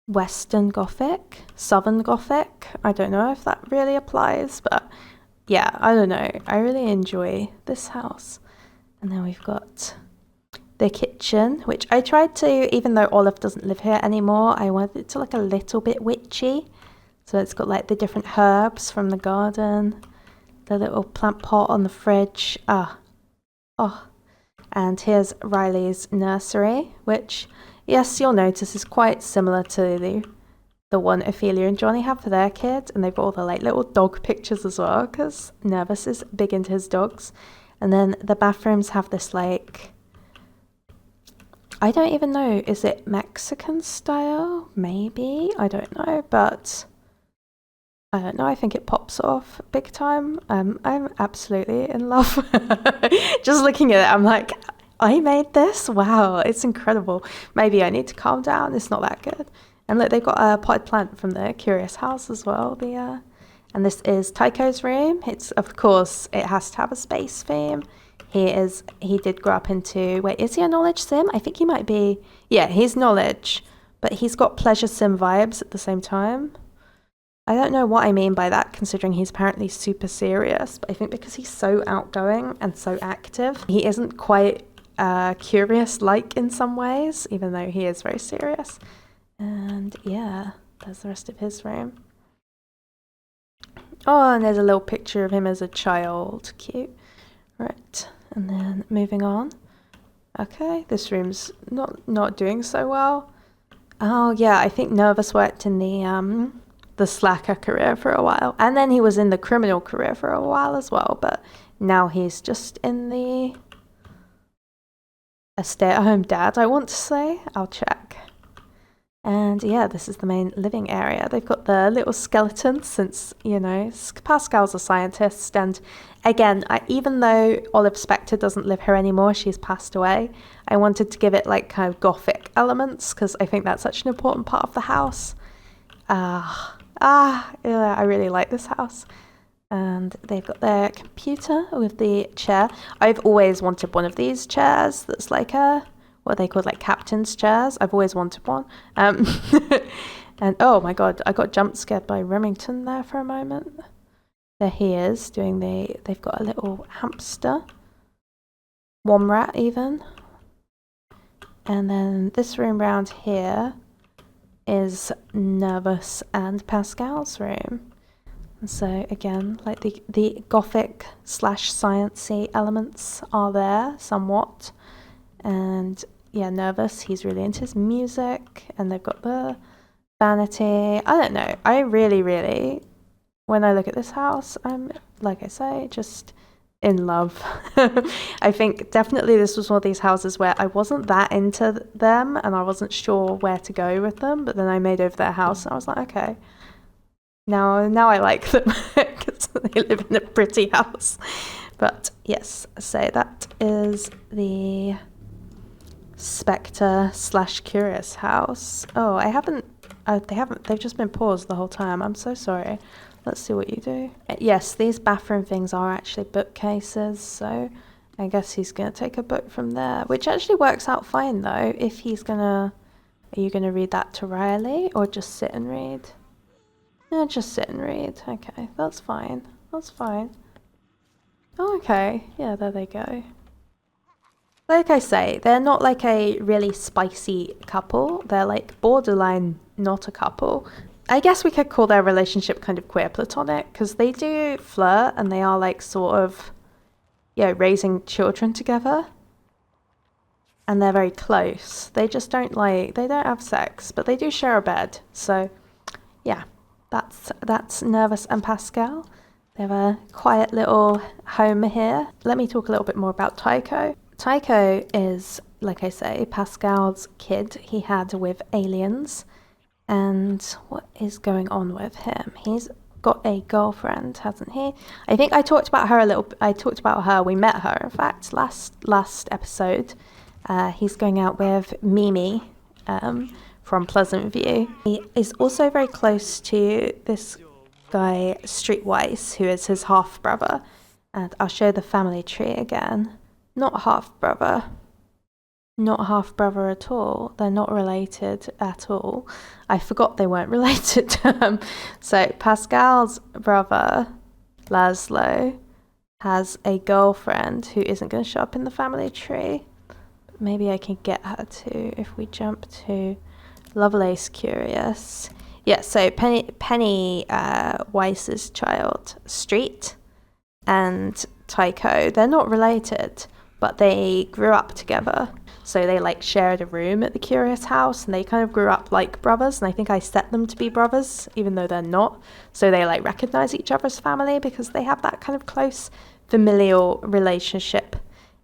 [SPEAKER 1] Western Gothic, Southern Gothic. I don't know if that really applies, but yeah, I don't know. I really enjoy this house. And then we've got the kitchen, which I tried to, even though Olive doesn't live here anymore, I wanted it to look a little bit witchy. So it's got like the different herbs from the garden, the little plant pot on the fridge. And here's Riley's nursery, which, yes, you'll notice is quite similar to the one Ophelia and Johnny have for their kid. And they've got all the like little dog pictures as well, because Nervous is big into his dogs. And then the bathrooms have this like, I don't even know, is it Mexican style? Maybe, I don't know, but I don't know, I think it pops off big time. I'm absolutely in love. Just looking at it, I'm like, I made this? Wow, it's incredible. Maybe I need to calm down, it's not that good. And look, they've got a potted plant from the Curious house as well. And this is Tycho's room. It's, of course, it has to have a space theme. He did grow up into, wait, is he a knowledge sim? I think he might be, yeah, he's knowledge, but he's got pleasure sim vibes at the same time. I don't know what I mean by that, considering he's apparently super serious, but I think because he's so outgoing and so active, he isn't quite curious-like in some ways, even though he is very serious. And yeah, there's the rest of his room. Oh, and there's a little picture of him as a child. Cute. Right, and then moving on. Okay, this room's not doing so well. Oh yeah, I think Nervous worked in the the slacker career for a while. And then he was in the criminal career for a while as well, but now he's just in a stay-at-home dad, I want to say. I'll check. And yeah, this is the main living area. They've got the little skeletons since, you know, Pascal's a scientist. And again, even though Olive Specter doesn't live here anymore, she's passed away, I wanted to give it like kind of gothic elements because I think that's such an important part of the house. Yeah, I really like this house. And they've got their computer with the chair. I've always wanted one of these chairs that's like what they call like captain's chairs. I've always wanted one. And oh my god, I got jump scared by Remington there for a moment. There he is doing they've got a little hamster. One rat even. And then this room round here is Nervous and Pascal's room. And so again, like the gothic / sciencey elements are there somewhat. And yeah, Nervous, he's really into his music, and they've got the vanity. I don't know, I really, when I look at this house, I'm, like I say, just in love. I think definitely this was one of these houses where I wasn't that into them, and I wasn't sure where to go with them, but then I made over their house, and I was like, okay, now I like them, because they live in a pretty house. But yes, so that is the Specter / Curious house. Oh, they've just been paused the whole time. I'm so sorry. Let's see what you do. Yes, these bathroom things are actually bookcases, so I guess he's gonna take a book from there, which actually works out fine though. If he's gonna, are you gonna read that to Riley or just sit and read? Yeah, just sit and read. Okay, that's fine. That's fine. Oh, okay. Yeah, there they go. Like I say, they're not like a really spicy couple. They're like borderline not a couple. I guess we could call their relationship kind of queer platonic, because they do flirt and they are like sort of, yeah, raising children together. And they're very close. They just don't they don't have sex, but they do share a bed. So yeah, that's Nervous and Pascal. They have a quiet little home here. Let me talk a little bit more about Tycho. Tycho is, like I say, Pascal's kid he had with aliens. And what is going on with him? He's got a girlfriend, hasn't he? I think I talked about her a little. I talked about her. We met her, in fact, last episode. He's going out with Mimi from Pleasant View. He is also very close to this guy, Streetwise, who is his half brother. And I'll show the family tree again. Not half brother. Not half brother at all. They're not related at all. I forgot they weren't related. So Pascal's brother, Lazlo, has a girlfriend who isn't going to show up in the family tree. Maybe I can get her to if we jump to Loste-Curious. Yeah, so Penny Weiss's child, Street, and Tycho, they're not related, but they grew up together. So they like shared a room at the Curious house, and they kind of grew up like brothers, and I think I set them to be brothers, even though they're not. So they like recognize each other's family because they have that kind of close familial relationship.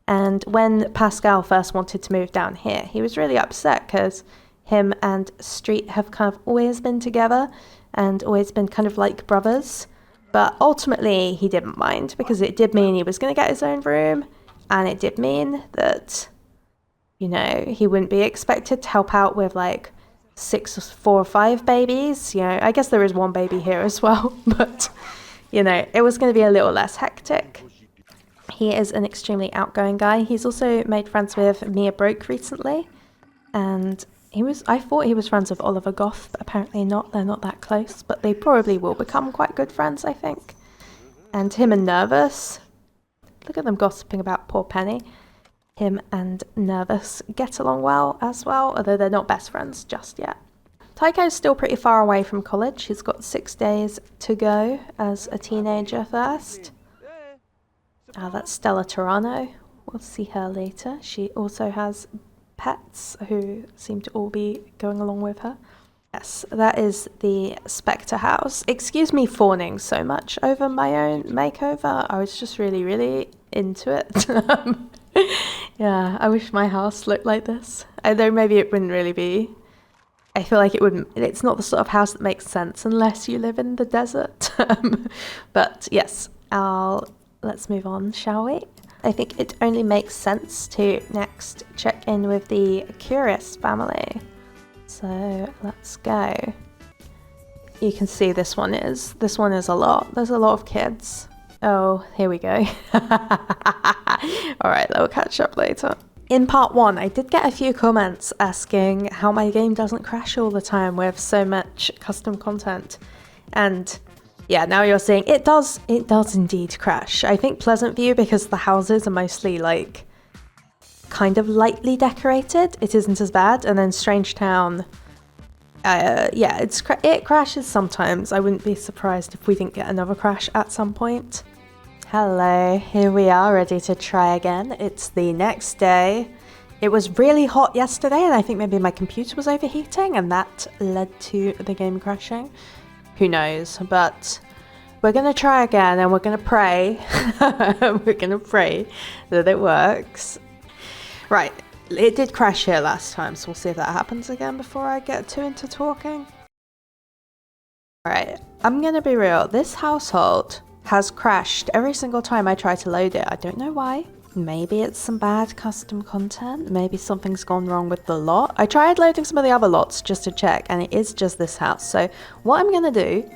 [SPEAKER 1] And when Pascal first wanted to move down here, he was really upset because him and Street have kind of always been together and always been kind of like brothers. But ultimately, he didn't mind because it did mean he was going to get his own room, and it did mean that, you know, he wouldn't be expected to help out with like 4 or 5 babies. You know, I guess there is one baby here as well, but, you know, it was going to be a little less hectic. He is an extremely outgoing guy. He's also made friends with Mia Broke recently, and I thought he was friends with Oliver Goth, but apparently not. They're not that close, but they probably will become quite good friends, I think. And him and Nervous, look at them gossiping about poor Penny. Him and Nervous get along well as well, although they're not best friends just yet. Tycho's still pretty far away from college. He's got 6 days to go as a teenager first. That's Stella Terrano. We'll see her later. She also has pets who seem to all be going along with her. Yes, that is the Specter house. Excuse me fawning so much over my own makeover. I was just really, really into it. Yeah, I wish my house looked like this. Although maybe it wouldn't really be. I feel like it wouldn't. It's not the sort of house that makes sense unless you live in the desert. But yes, let's move on, shall we? I think it only makes sense to next check in with the Curious family. So let's go. You can see this one is a lot. There's a lot of kids. Oh, here we go. All right, we'll catch up later. In part 1, I did get a few comments asking how my game doesn't crash all the time with so much custom content. And yeah, now you're seeing it does indeed crash. I think Pleasant View, because the houses are mostly like kind of lightly decorated, it isn't as bad. And then Strangetown, yeah, it crashes sometimes. I wouldn't be surprised if we didn't get another crash at some point. Hello, here we are ready to try again. It's the next day. It was really hot yesterday and I think maybe my computer was overheating and that led to the game crashing. Who knows, but we're gonna try again and we're gonna pray. We're gonna pray that it works. Right, it did crash here last time, so we'll see if that happens again before I get too into talking. Alright, I'm gonna be real, this household has crashed every single time I try to load it. I don't know why. Maybe it's some bad custom content. Maybe something's gone wrong with the lot. I tried loading some of the other lots just to check and it is just this house. So what I'm going to do,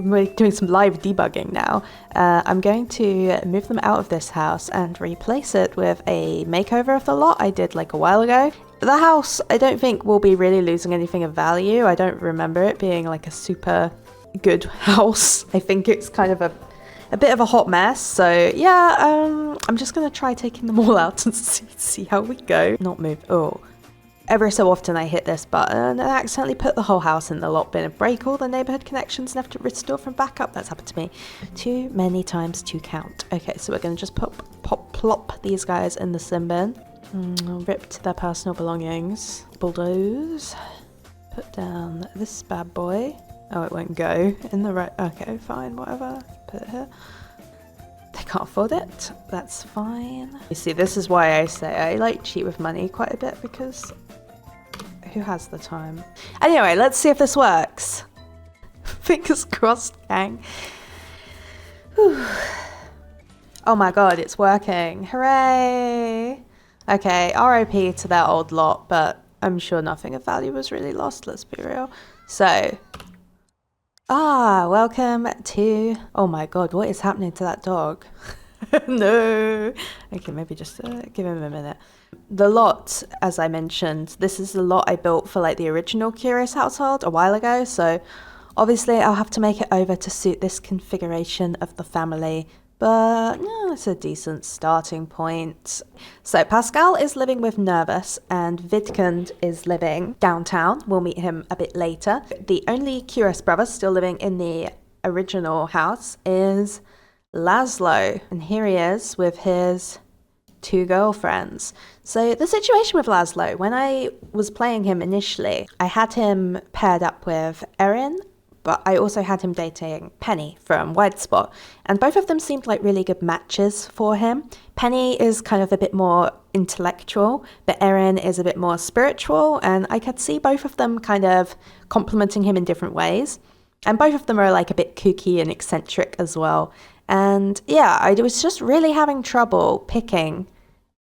[SPEAKER 1] we're doing some live debugging now. I'm going to move them out of this house and replace it with a makeover of the lot I did like a while ago. The house, I don't think will be really losing anything of value. I don't remember it being like a super good house. I think it's kind of a bit of a hot mess, so yeah, I'm just gonna try taking them all out and see how we go. Not move. Oh, every so often I hit this button and I accidentally put the whole house in the lot bin and break all the neighborhood connections and have to restore from backup. That's happened to me too many times to count. Okay, so we're gonna just plop these guys in the sim bin. Ripped their personal belongings. Bulldoze. Put down this bad boy. Oh, it won't go in the right. Okay, fine, whatever. Put it here. They can't afford it. That's fine. You see, this is why I say I like cheat with money quite a bit, because who has the time? Anyway, let's see if this works. Fingers crossed, gang. Whew. Oh my god, it's working. Hooray! Okay, RIP to that old lot, but I'm sure nothing of value was really lost, let's be real. So, welcome to... Oh my god, what is happening to that dog? No! Okay, maybe just give him a minute. The lot, as I mentioned, this is the lot I built for like the original Curious household a while ago, so obviously I'll have to make it over to suit this configuration of the family, but no, it's a decent starting point. So Pascal is living with Nervous and Vidkund is living downtown. We'll meet him a bit later. The only Curious brother still living in the original house is Lazlo, and here he is with his 2 girlfriends. So the situation with Lazlo, when I was playing him initially, I had him paired up with Erin, but I also had him dating Penny from Wide Spot, and both of them seemed like really good matches for him. Penny is kind of a bit more intellectual, but Erin is a bit more spiritual, and I could see both of them kind of complementing him in different ways. And both of them are like a bit kooky and eccentric as well. And yeah, I was just really having trouble picking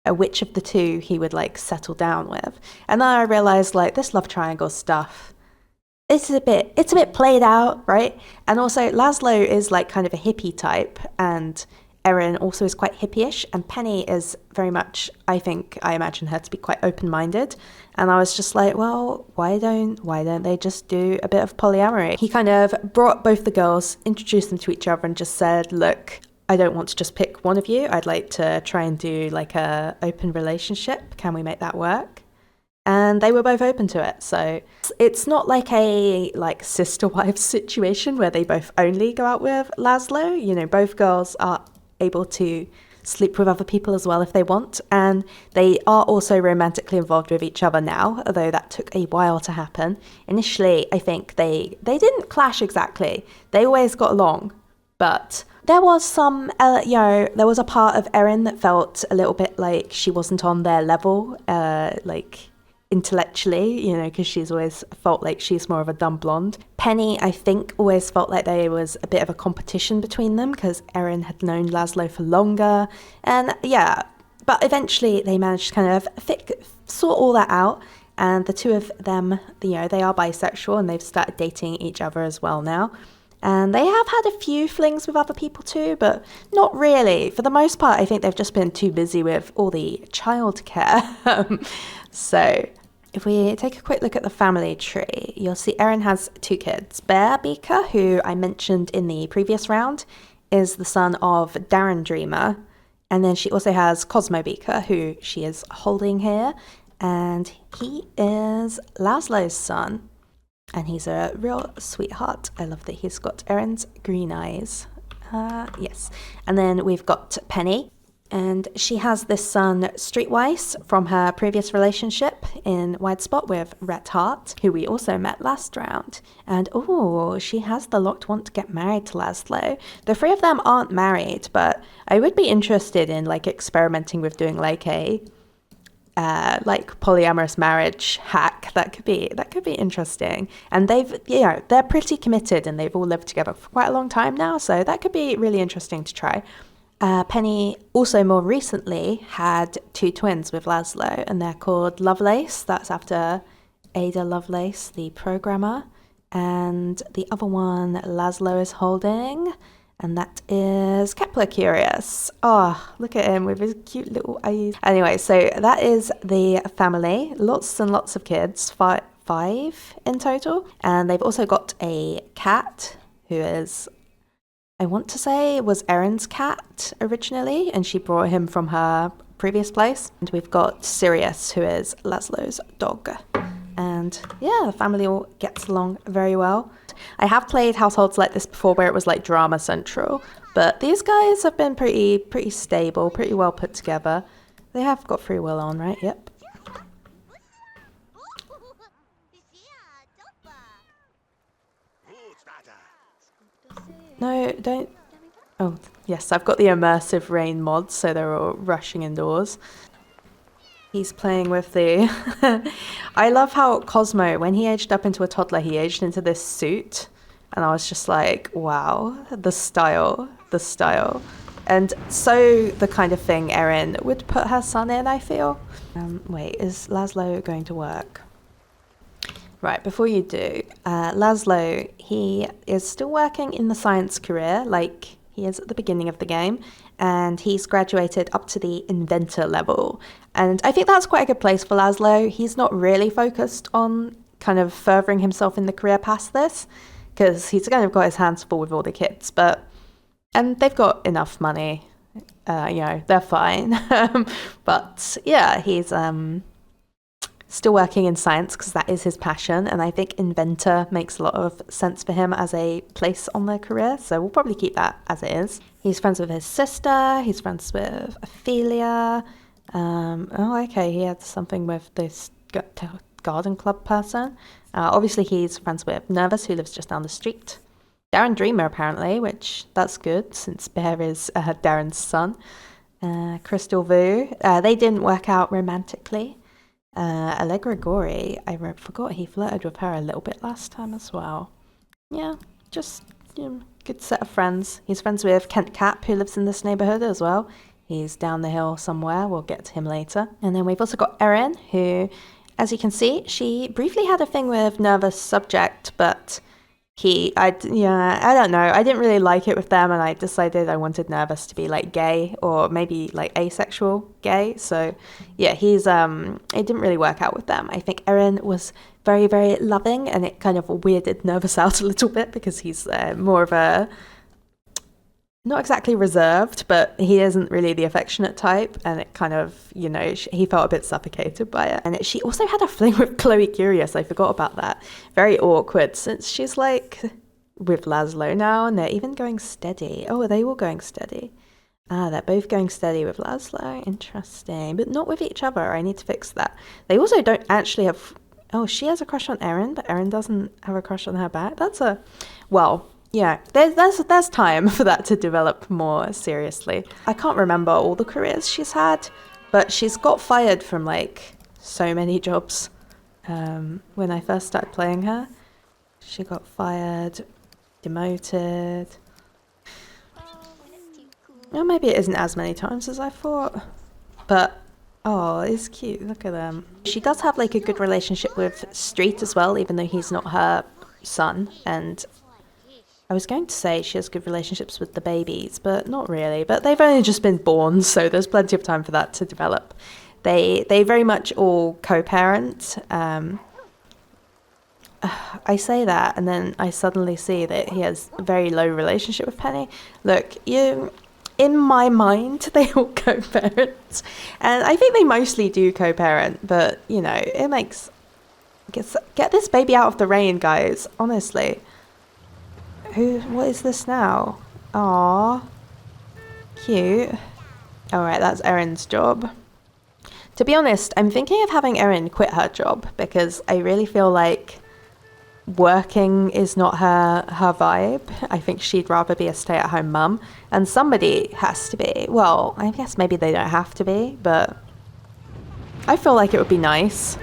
[SPEAKER 1] which of the 2 he would like settle down with. And then I realized like this love triangle stuff, it's a bit played out, right? And also Lazlo is like kind of a hippie type, and Erin also is quite hippie-ish, and Penny is very much, I imagine her to be quite open-minded. And I was just like, well, why don't they just do a bit of polyamory? He kind of brought both the girls, introduced them to each other, and just said, look, I don't want to just pick one of you. I'd like to try and do like a open relationship. Can we make that work? And they were both open to it. So it's not like a sister wives situation where they both only go out with Lazlo. You know, both girls are able to sleep with other people as well if they want. And they are also romantically involved with each other now, although that took a while to happen. Initially, I think they didn't clash exactly. They always got along, but there was some, there was a part of Erin that felt a little bit like she wasn't on their level, like intellectually, because she's always felt like she's more of a dumb blonde. Penny, I think, always felt like there was a bit of a competition between them because Erin had known Lazlo for longer. And yeah, but eventually they managed to kind of sort all that out. And the two of them, they are bisexual and they've started dating each other as well now. And they have had a few flings with other people too, but not really. For the most part, I think they've just been too busy with all the childcare. So if we take a quick look at the family tree, you'll see Erin has 2 kids. Beaker, who I mentioned in the previous round, is the son of Darren Dreamer. And then she also has Cosmo Beaker, who she is holding here. And he is Lazlo's son. And he's a real sweetheart. I love that he's got Erin's green eyes. Yes. And then we've got Penny. And she has this son, Streetwise, from her previous relationship in Wide Spot with Rhett Hart, who we also met last round. And she has the locked want to get married to Lazlo. The 3 of them aren't married, but I would be interested in experimenting with doing a polyamorous marriage hack. That could be interesting. And they're pretty committed and they've all lived together for quite a long time now, so that could be really interesting to try. Penny also more recently had 2 twins with Lazlo, and they're called Lovelace. That's after Ada Lovelace, the programmer. And the other one Lazlo is holding, and that is Kepler-Curious. Oh, look at him with his cute little eyes. Anyway, so that is the family. Lots and lots of kids, 5 in total. And they've also got a cat who is, I want to say, was Erin's cat originally, and she brought him from her previous place. And we've got Sirius, who is Lazlo's dog. And yeah, the family all gets along very well. I have played households like this before where it was like drama central, but these guys have been pretty stable, pretty well put together. They have got free will on, right? Yep. No, don't. Oh, yes, I've got the immersive rain mod, so they're all rushing indoors. He's playing with the... I love how Cosmo, when he aged up into a toddler, he aged into this suit. And I was just like, wow, the style. And so the kind of thing Erin would put her son in, I feel. Wait, is Lazlo going to work? Right, before you do, Lazlo, he is still working in the science career, like he is at the beginning of the game, and he's graduated up to the inventor level. And I think that's quite a good place for Lazlo. He's not really focused on kind of furthering himself in the career past this, because he's kind of got his hands full with all the kids, and they've got enough money, they're fine. But yeah, he's still working in science because that is his passion, and I think inventor makes a lot of sense for him as a place on their career, so we'll probably keep that as it is. He's friends with his sister, he's friends with Ophelia. Okay, he had something with this garden club person. Obviously he's friends with Nervous, who lives just down the street. Darren Dreamer, apparently, which that's good since Bear is Darren's son. Crystal Vu, they didn't work out romantically. Allegra Gori, I forgot he flirted with her a little bit last time as well. Yeah, just good set of friends. He's friends with Kent Cap, who lives in this neighbourhood as well. He's down the hill somewhere. We'll get to him later. And then we've also got Erin, who, as you can see, she briefly had a thing with Nervous Subject, but I don't know. I didn't really like it with them, and I decided I wanted Nervous to be like gay or maybe like asexual gay. So yeah, it didn't really work out with them. I think Erin was very, very loving, and it kind of weirded Nervous out a little bit because he's more of a, not exactly reserved, but he isn't really the affectionate type, and it kind of, he felt a bit suffocated by it. And she also had a fling with Chloe Curious. I forgot about that. Very awkward, since she's like with Lazlo now, and they're even going steady. Oh, are they all going steady? Ah, they're both going steady with Lazlo. Interesting. But not with each other. I need to fix that. They also don't actually have... Oh, she has a crush on Erin, but Erin doesn't have a crush on her back. That's a... Well, yeah, there's time for that to develop more seriously. I can't remember all the careers she's had, but she's got fired from, like, so many jobs. When I first started playing her, she got fired, demoted... Well, maybe it isn't as many times as I thought. But, oh, it's cute. Look at them. She does have, like, a good relationship with Street as well, even though he's not her son. And I was going to say she has good relationships with the babies, but not really. But they've only just been born, so there's plenty of time for that to develop. They very much all co-parent. I say that, and then I suddenly see that he has a very low relationship with Penny. Look, in my mind, they all co-parent. And I think they mostly do co-parent, but, you know, it makes... Get this baby out of the rain, guys. Honestly. What is this now? Aww. Cute. Alright, that's Erin's job. To be honest, I'm thinking of having Erin quit her job, because I really feel like working is not her vibe. I think she'd rather be a stay-at-home mum, and somebody has to be. Well, I guess maybe they don't have to be, but I feel like it would be nice.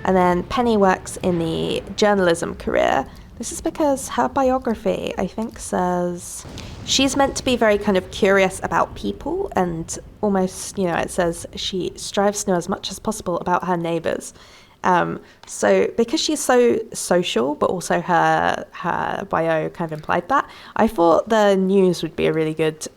[SPEAKER 1] And then Penny works in the journalism career. This is because her biography, I think, says she's meant to be very kind of curious about people, and almost, you know, it says she strives to know as much as possible about her neighbours. So because she's so social, but also her bio kind of implied that, I thought the news would be a really good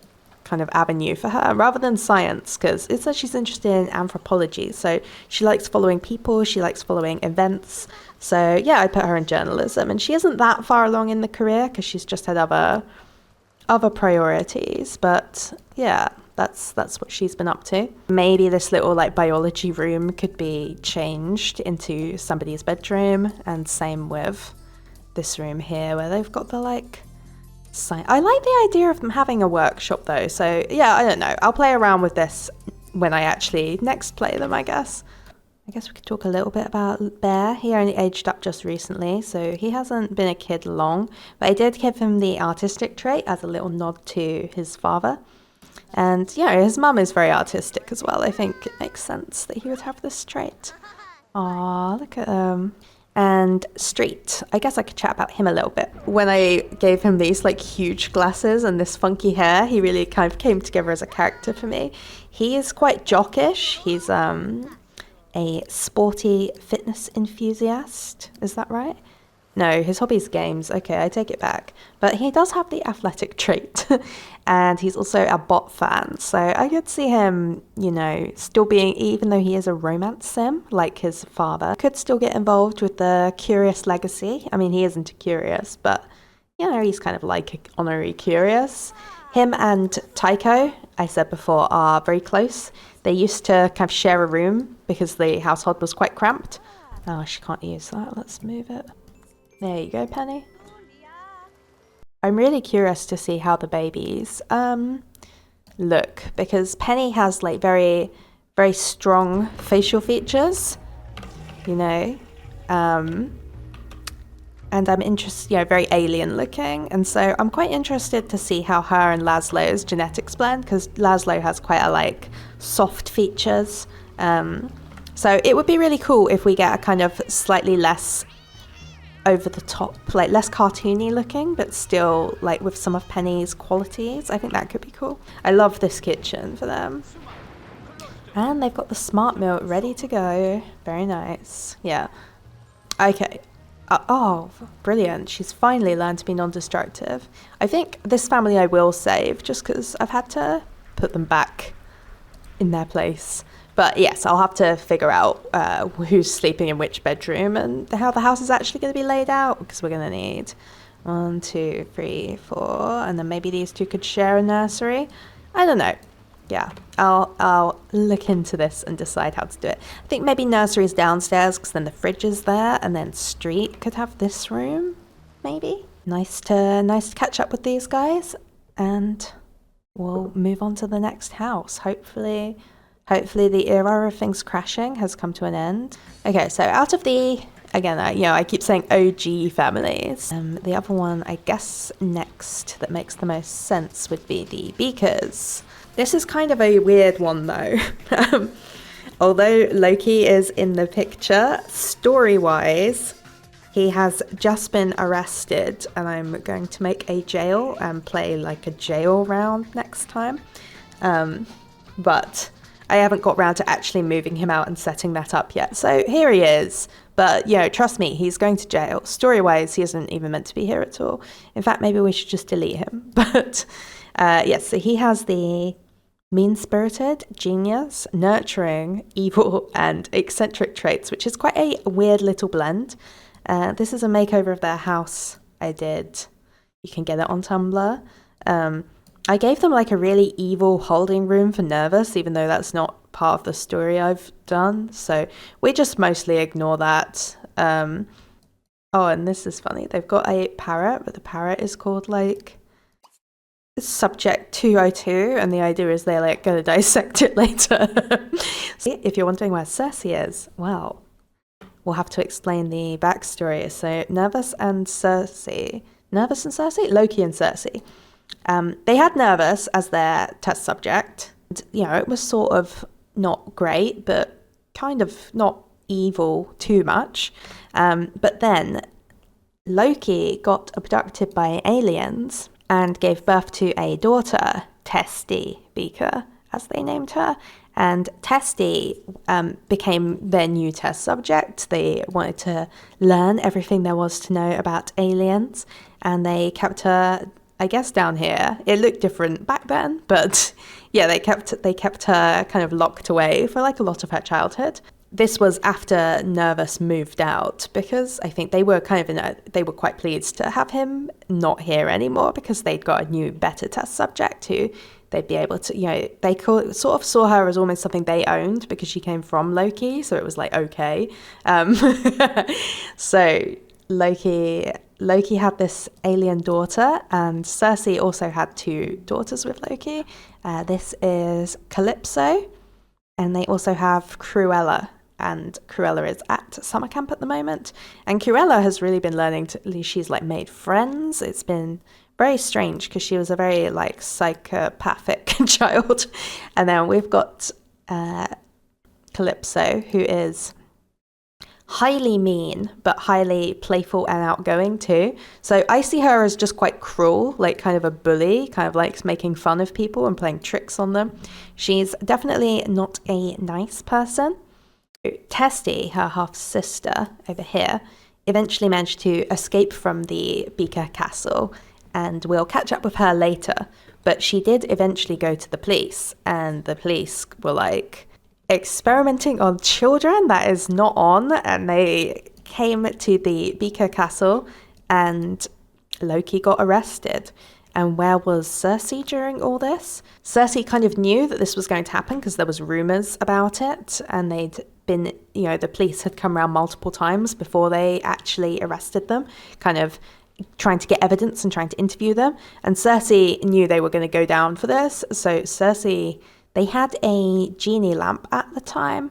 [SPEAKER 1] kind of avenue for her rather than science, because it says she's interested in anthropology. So she likes following people, she likes following events. So yeah, I put her in journalism, and she isn't that far along in the career because she's just had other priorities. But yeah, that's what she's been up to. Maybe this little like biology room could be changed into somebody's bedroom, and same with this room here where they've got the like I like the idea of them having a workshop though. So yeah, I don't know. I'll play around with this when I actually next play them, I guess. I guess we could talk a little bit about Bear. He only aged up just recently, so he hasn't been a kid long. But I did give him the artistic trait as a little nod to his father. And, you know, his mum is very artistic as well. I think it makes sense that he would have this trait. Aw, look at him. And Street, I guess I could chat about him a little bit. When I gave him these like huge glasses and this funky hair, he really kind of came together as a character for me. He is quite jockish. He's a sporty fitness enthusiast. Is that right? No, his hobby's games. Okay, I take it back. But he does have the athletic trait. And he's also a bot fan. So I could see him, you know, still being, even though he is a romance sim, like his father, could still get involved with the Curious legacy. I mean, he isn't a Curious, but, you know, he's kind of like an honorary Curious. Him and Tycho, I said before, are very close. They used to kind of share a room because the household was quite cramped. Oh, she can't use that. Let's move it. There you go, Penny. I'm really curious to see how the babies look, because Penny has like very, very strong facial features, you know, and I'm interested, you know, very alien looking, and so I'm quite interested to see how her and Lazlo's genetics blend, because Lazlo has quite a like soft features, so it would be really cool if we get a kind of slightly less over the top, like less cartoony looking, but still like with some of Penny's qualities. I think that could be cool. I love this kitchen for them. And they've got the smart milk ready to go. Very nice. Yeah. Okay. Oh, brilliant. She's finally learned to be non-destructive. I think this family I will save just because I've had to put them back in their place. But yes, I'll have to figure out who's sleeping in which bedroom and how the house is actually going to be laid out, because we're going to need 1, 2, 3, 4, and then maybe these two could share a nursery. I don't know. Yeah, I'll look into this and decide how to do it. I think maybe nursery's downstairs, because then the fridge is there, and then Street could have this room, maybe. Nice to catch up with these guys, and we'll move on to the next house. Hopefully the era of things crashing has come to an end. Okay, so out of the, again, I keep saying OG families. The other one, I guess, next that makes the most sense would be the Beakers. This is kind of a weird one, though. Although Loki is in the picture, story-wise, he has just been arrested, and I'm going to make a jail and play like a jail round next time. But I haven't got round to actually moving him out and setting that up yet. So here he is. But, trust me, he's going to jail. Story-wise, he isn't even meant to be here at all. In fact, maybe we should just delete him. But, yes, so he has the mean-spirited, genius, nurturing, evil, and eccentric traits, which is quite a weird little blend. This is a makeover of their house I did. You can get it on Tumblr. I gave them like a really evil holding room for Nervous, even though that's not part of the story I've done. So we just mostly ignore that. Oh, and this is funny. They've got a parrot, but the parrot is called like Subject 202, and the idea is they're like going to dissect it later. So if you're wondering where Cersei is, well, we'll have to explain the backstory. So Nervous and Cersei, Loki and Cersei. They had Nervous as their test subject. And, it was sort of not great, but kind of not evil too much. But then Loki got abducted by aliens and gave birth to a daughter, Testy Beaker, as they named her. And Testy became their new test subject. They wanted to learn everything there was to know about aliens, and they kept her, I guess, down here. It looked different back then, but yeah, they kept her kind of locked away for like a lot of her childhood. This was after Nervous moved out, because I think they were they were quite pleased to have him not here anymore, because they'd got a new, better test subject who they'd be able to, they sort of saw her as almost something they owned because she came from Loki, so it was like, okay. So Loki had this alien daughter, and Cersei also had 2 daughters with Loki. This is Calypso, and they also have Cruella, and Cruella is at summer camp at the moment. And Cruella has really been learning she's like made friends. It's been very strange because she was a very like psychopathic child. And then we've got Calypso, who is highly mean, but highly playful and outgoing too. So I see her as just quite cruel, like kind of a bully, kind of like making fun of people and playing tricks on them. She's definitely not a nice person. Testy, her half-sister over here, eventually managed to escape from the Beaker castle, and we'll catch up with her later. But she did eventually go to the police, and the police were like, experimenting on children, that is not on. And they came to the Beaker castle, and Loki got arrested. And where was Cersei during all this? Cersei kind of knew that this was going to happen because there was rumors about it, and they'd been, the police had come around multiple times before they actually arrested them, kind of trying to get evidence and trying to interview them. And Cersei knew they were going to go down for this. So Cersei, they had a genie lamp at the time.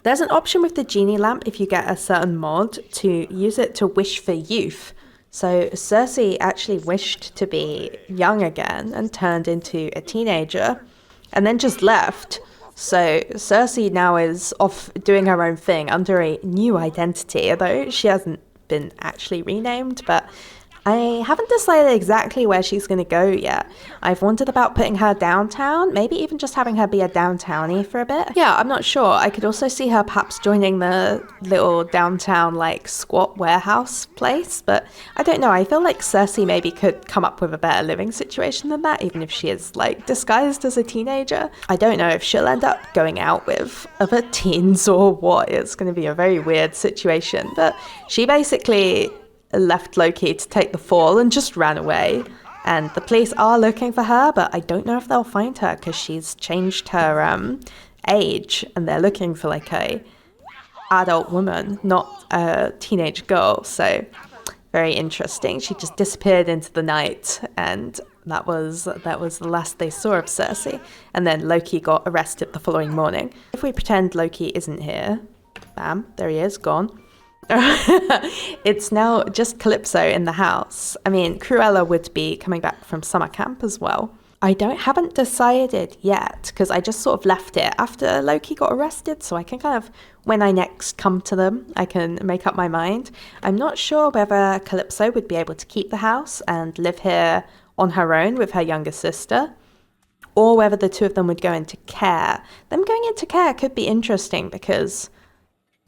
[SPEAKER 1] There's an option with the genie lamp if you get a certain mod to use it to wish for youth. So Cersei actually wished to be young again and turned into a teenager and then just left. So Cersei now is off doing her own thing under a new identity, although she hasn't been actually renamed, but I haven't decided exactly where she's going to go yet. I've wondered about putting her downtown, maybe even just having her be a downtownie for a bit. Yeah, I'm not sure. I could also see her perhaps joining the little downtown like squat warehouse place, but I don't know. I feel like Cersei maybe could come up with a better living situation than that, even if she is like disguised as a teenager. I don't know if she'll end up going out with other teens or what. It's going to be a very weird situation, but she basically left Loki to take the fall and just ran away. And the police are looking for her, but I don't know if they'll find her because she's changed her age, and they're looking for like a adult woman, not a teenage girl. So very interesting. She just disappeared into the night, and That was the last they saw of Cersei. And then Loki got arrested the following morning. If we pretend Loki isn't here, bam, there he is, gone. It's now just Calypso in the house. I mean, Cruella would be coming back from summer camp as well. I haven't decided yet, because I just sort of left it after Loki got arrested, so I can kind of, when I next come to them, I can make up my mind. I'm not sure whether Calypso would be able to keep the house and live here on her own with her younger sister, or whether the two of them would go into care. Them going into care could be interesting, because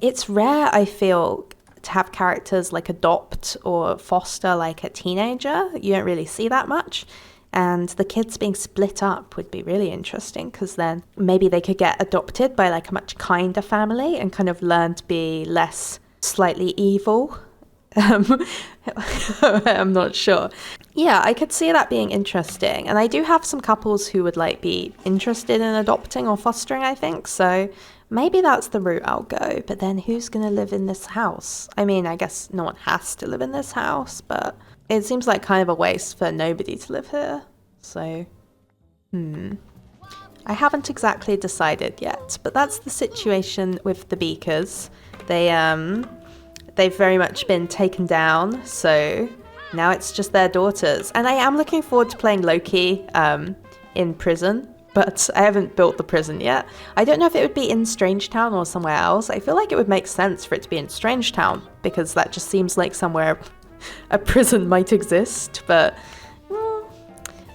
[SPEAKER 1] it's rare, I feel, to have characters like adopt or foster like a teenager. You don't really see that much. And the kids being split up would be really interesting, because then maybe they could get adopted by like a much kinder family and kind of learn to be less slightly evil. I'm not sure. Yeah, I could see that being interesting. And I do have some couples who would like be interested in adopting or fostering, I think. So maybe that's the route I'll go. But then who's going to live in this house? I mean, I guess no one has to live in this house, but it seems like kind of a waste for nobody to live here. So, I haven't exactly decided yet, but that's the situation with the Beakers. They've very much been taken down, so now it's just their daughters. And I am looking forward to playing Loki in prison, but I haven't built the prison yet. I don't know if it would be in Strangetown or somewhere else. I feel like it would make sense for it to be in Strangetown, because that just seems like somewhere a prison might exist, but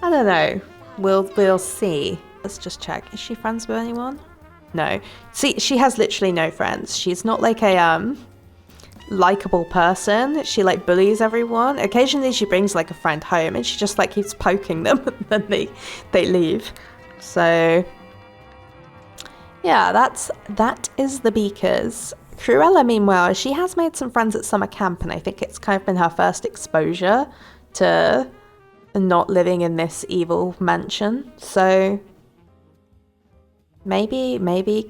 [SPEAKER 1] I don't know. We'll see. Let's just check. Is she friends with anyone? No. See, she has literally no friends. She's not like a likable person. She like bullies everyone. Occasionally she brings like a friend home and she just like keeps poking them and then they leave. So yeah, that is the Beakers. Cruella, meanwhile, she has made some friends at summer camp, and I think it's kind of been her first exposure to not living in this evil mansion. So maybe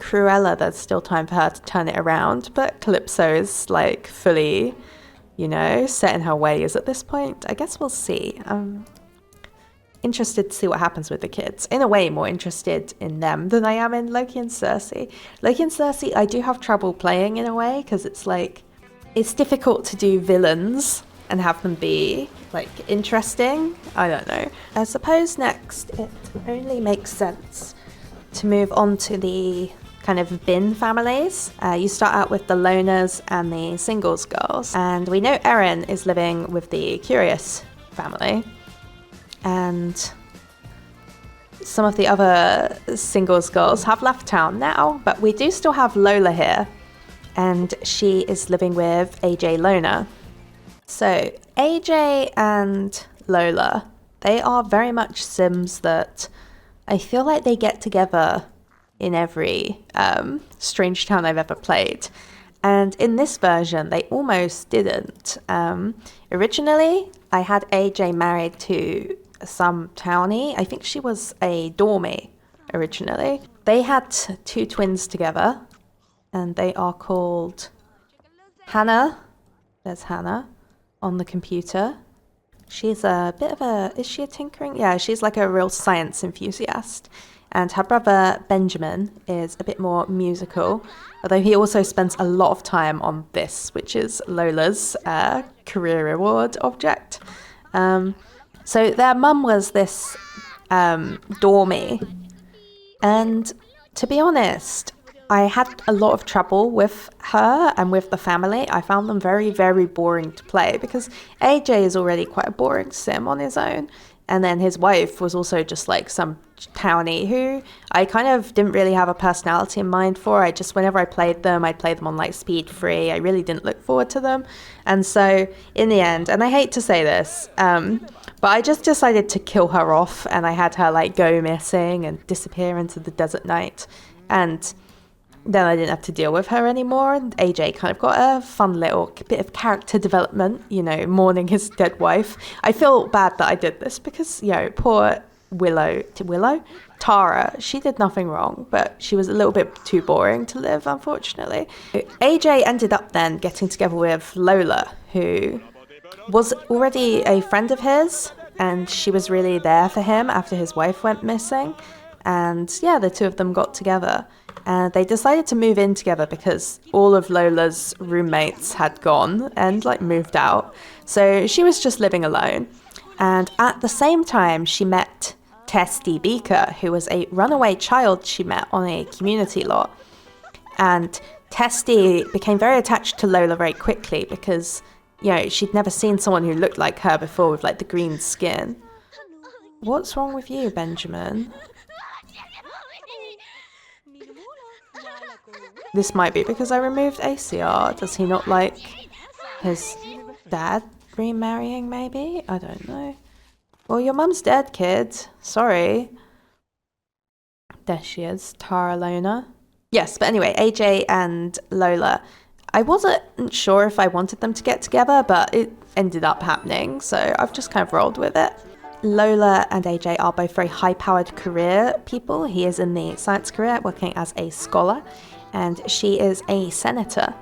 [SPEAKER 1] Cruella, there's still time for her to turn it around, but Calypso is like fully, set in her ways at this point. I guess we'll see. Interested to see what happens with the kids. In a way, more interested in them than I am in Loki and Cersei. Loki and Cersei, I do have trouble playing in a way, because it's difficult to do villains and have them be like interesting. I don't know. I suppose next it only makes sense to move on to the kind of bin families. You start out with the loners and the singles girls, and we know Erin is living with the Curious family. And some of the other singles girls have left town now, but we do still have Lola here, and she is living with AJ Loner. So AJ and Lola, they are very much Sims that I feel like they get together in every Strangetown I've ever played. And in this version, they almost didn't. Originally, I had AJ married to some townie. I think she was a dormie originally. They had two twins together, and they are called Hannah. There's Hannah on the computer. She's a bit of is she a tinkering? Yeah, she's like a real science enthusiast. And her brother Benjamin is a bit more musical, although he also spends a lot of time on this, which is Lola's career reward object. So their mum was this dormie, and to be honest, I had a lot of trouble with her and with the family. I found them very, very boring to play, because AJ is already quite a boring sim on his own, and then his wife was also just like some townie who I kind of didn't really have a personality in mind for. Whenever I played them, I'd play them on like speed free. I really didn't look forward to them. And so in the end, and I hate to say this, but I just decided to kill her off, and I had her like go missing and disappear into the desert night. And then I didn't have to deal with her anymore, and AJ kind of got a fun little bit of character development, mourning his dead wife. I feel bad that I did this because, poor Tara, she did nothing wrong, but she was a little bit too boring to live, unfortunately. AJ ended up then getting together with Lola, who was already a friend of his, and she was really there for him after his wife went missing. And yeah, the two of them got together. And they decided to move in together because all of Lola's roommates had gone and like moved out. So she was just living alone. And at the same time, she met Testy Beaker, who was a runaway child she met on a community lot. And Testy became very attached to Lola very quickly because, you know, she'd never seen someone who looked like her before with like the green skin. What's wrong with you, Benjamin? This might be because I removed ACR. Does he not like his dad remarrying, maybe? I don't know. Well, your mum's dead, kid. Sorry. There she is, Tara Lona. Yes, but anyway, AJ and Lola. I wasn't sure if I wanted them to get together, but it ended up happening, so I've just kind of rolled with it. Lola and AJ are both very high-powered career people. He is in the science career, working as a scholar, and she is a senator.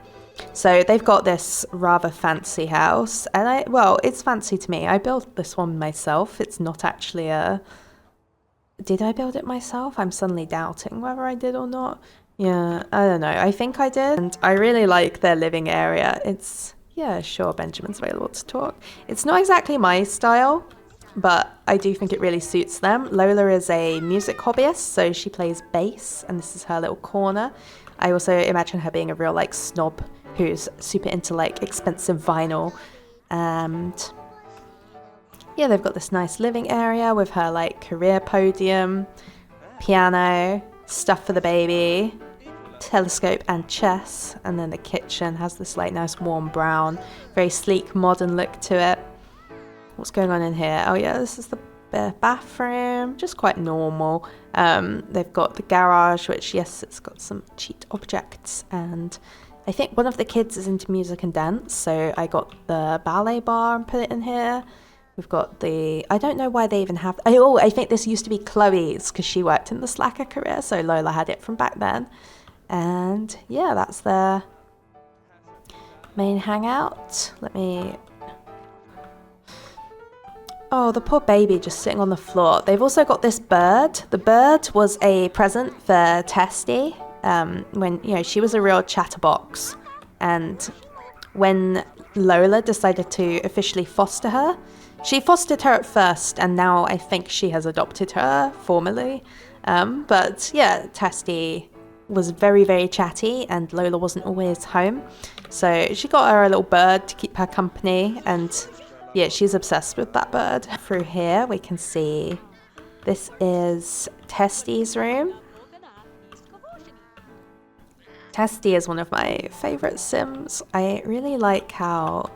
[SPEAKER 1] So they've got this rather fancy house, and well, it's fancy to me. I built this one myself. It's not actually a... Did I build it myself? I'm suddenly doubting whether I did or not. Yeah, I don't know. I think I did. And I really like their living area. It's... Yeah, sure, Benjamin's available to talk. It's not exactly my style, but I do think it really suits them. Lola is a music hobbyist, so she plays bass, and this is her little corner. I also imagine her being a real, like, snob who's super into, like, expensive vinyl. And yeah, they've got this nice living area with her, like, career podium, piano, stuff for the baby, telescope and chess. And then the kitchen has this, like, nice warm brown, very sleek, modern look to it. What's going on in here? Oh yeah, this is the bathroom, just quite normal. They've got the garage, which, yes, it's got some cheat objects, and I think one of the kids is into music and dance, so I got the ballet bar and put it in here. We've got the... I don't know why they even have... Oh, I think this used to be Chloe's, because she worked in the slacker career, so Lola had it from back then. And yeah, that's their main hangout. Let me... Oh, the poor baby just sitting on the floor. They've also got this bird. The bird was a present for Testy when, you know, she was a real chatterbox. And when Lola decided to officially foster her, she fostered her at first, and now I think she has adopted her formally. But yeah, Testy was very, very chatty, and Lola wasn't always home. So she got her a little bird to keep her company, and yeah, she's obsessed with that bird. Through here, we can see this is Testy's room. Testy is one of my favorite Sims. I really like how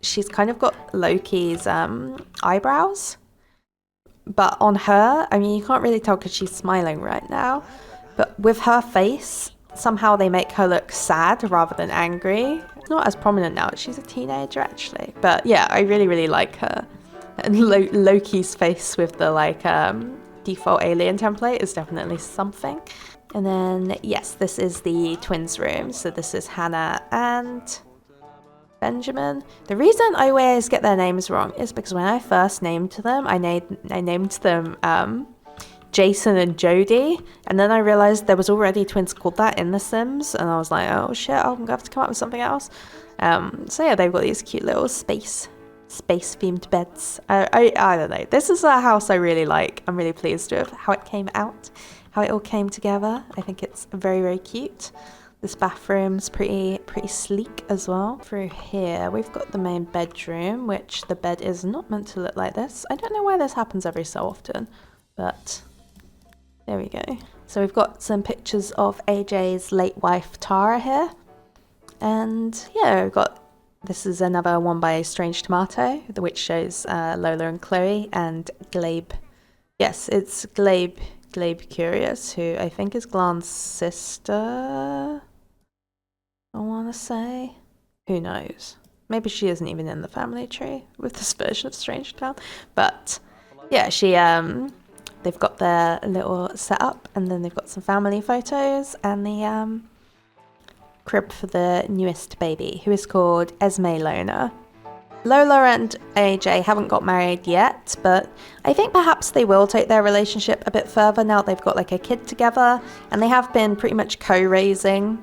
[SPEAKER 1] she's kind of got Loki's eyebrows. But on her, I mean, you can't really tell because she's smiling right now. But with her face, somehow they make her look sad rather than angry. It's not as prominent now. She's a teenager, actually. But yeah, I really, really like her. And Loki's face with the, like, default alien template is definitely something. And then, yes, this is the twins' room. So this is Hannah and Benjamin. The reason I always get their names wrong is because when I first named them, I named them Jason and Jody, and then I realized there was already twins called that in The Sims, and I was like, oh shit, I'm gonna have to come up with something else. So yeah, they've got these cute little space themed beds. I don't know. This is a house I really like. I'm really pleased with how it came out, how it all came together. I think it's very, very cute. This bathroom's pretty sleek as well. Through here, we've got the main bedroom, which the bed is not meant to look like this. I don't know why this happens every so often, but there we go. So we've got some pictures of AJ's late wife, Tara, here. And yeah, we've got, this is another one by Strange Tomato, which shows Lola and Chloe and Glabe. Yes, it's Gieke-Monty-Capp, who I think is Glan's sister, I want to say. Who knows? Maybe she isn't even in the family tree with this version of Strangetown. But yeah, she they've got their little setup, and then they've got some family photos and the crib for the newest baby, who is called Esme Lona. Lola and AJ haven't got married yet, but I think perhaps they will take their relationship a bit further now they've got like a kid together, and they have been pretty much co-raising,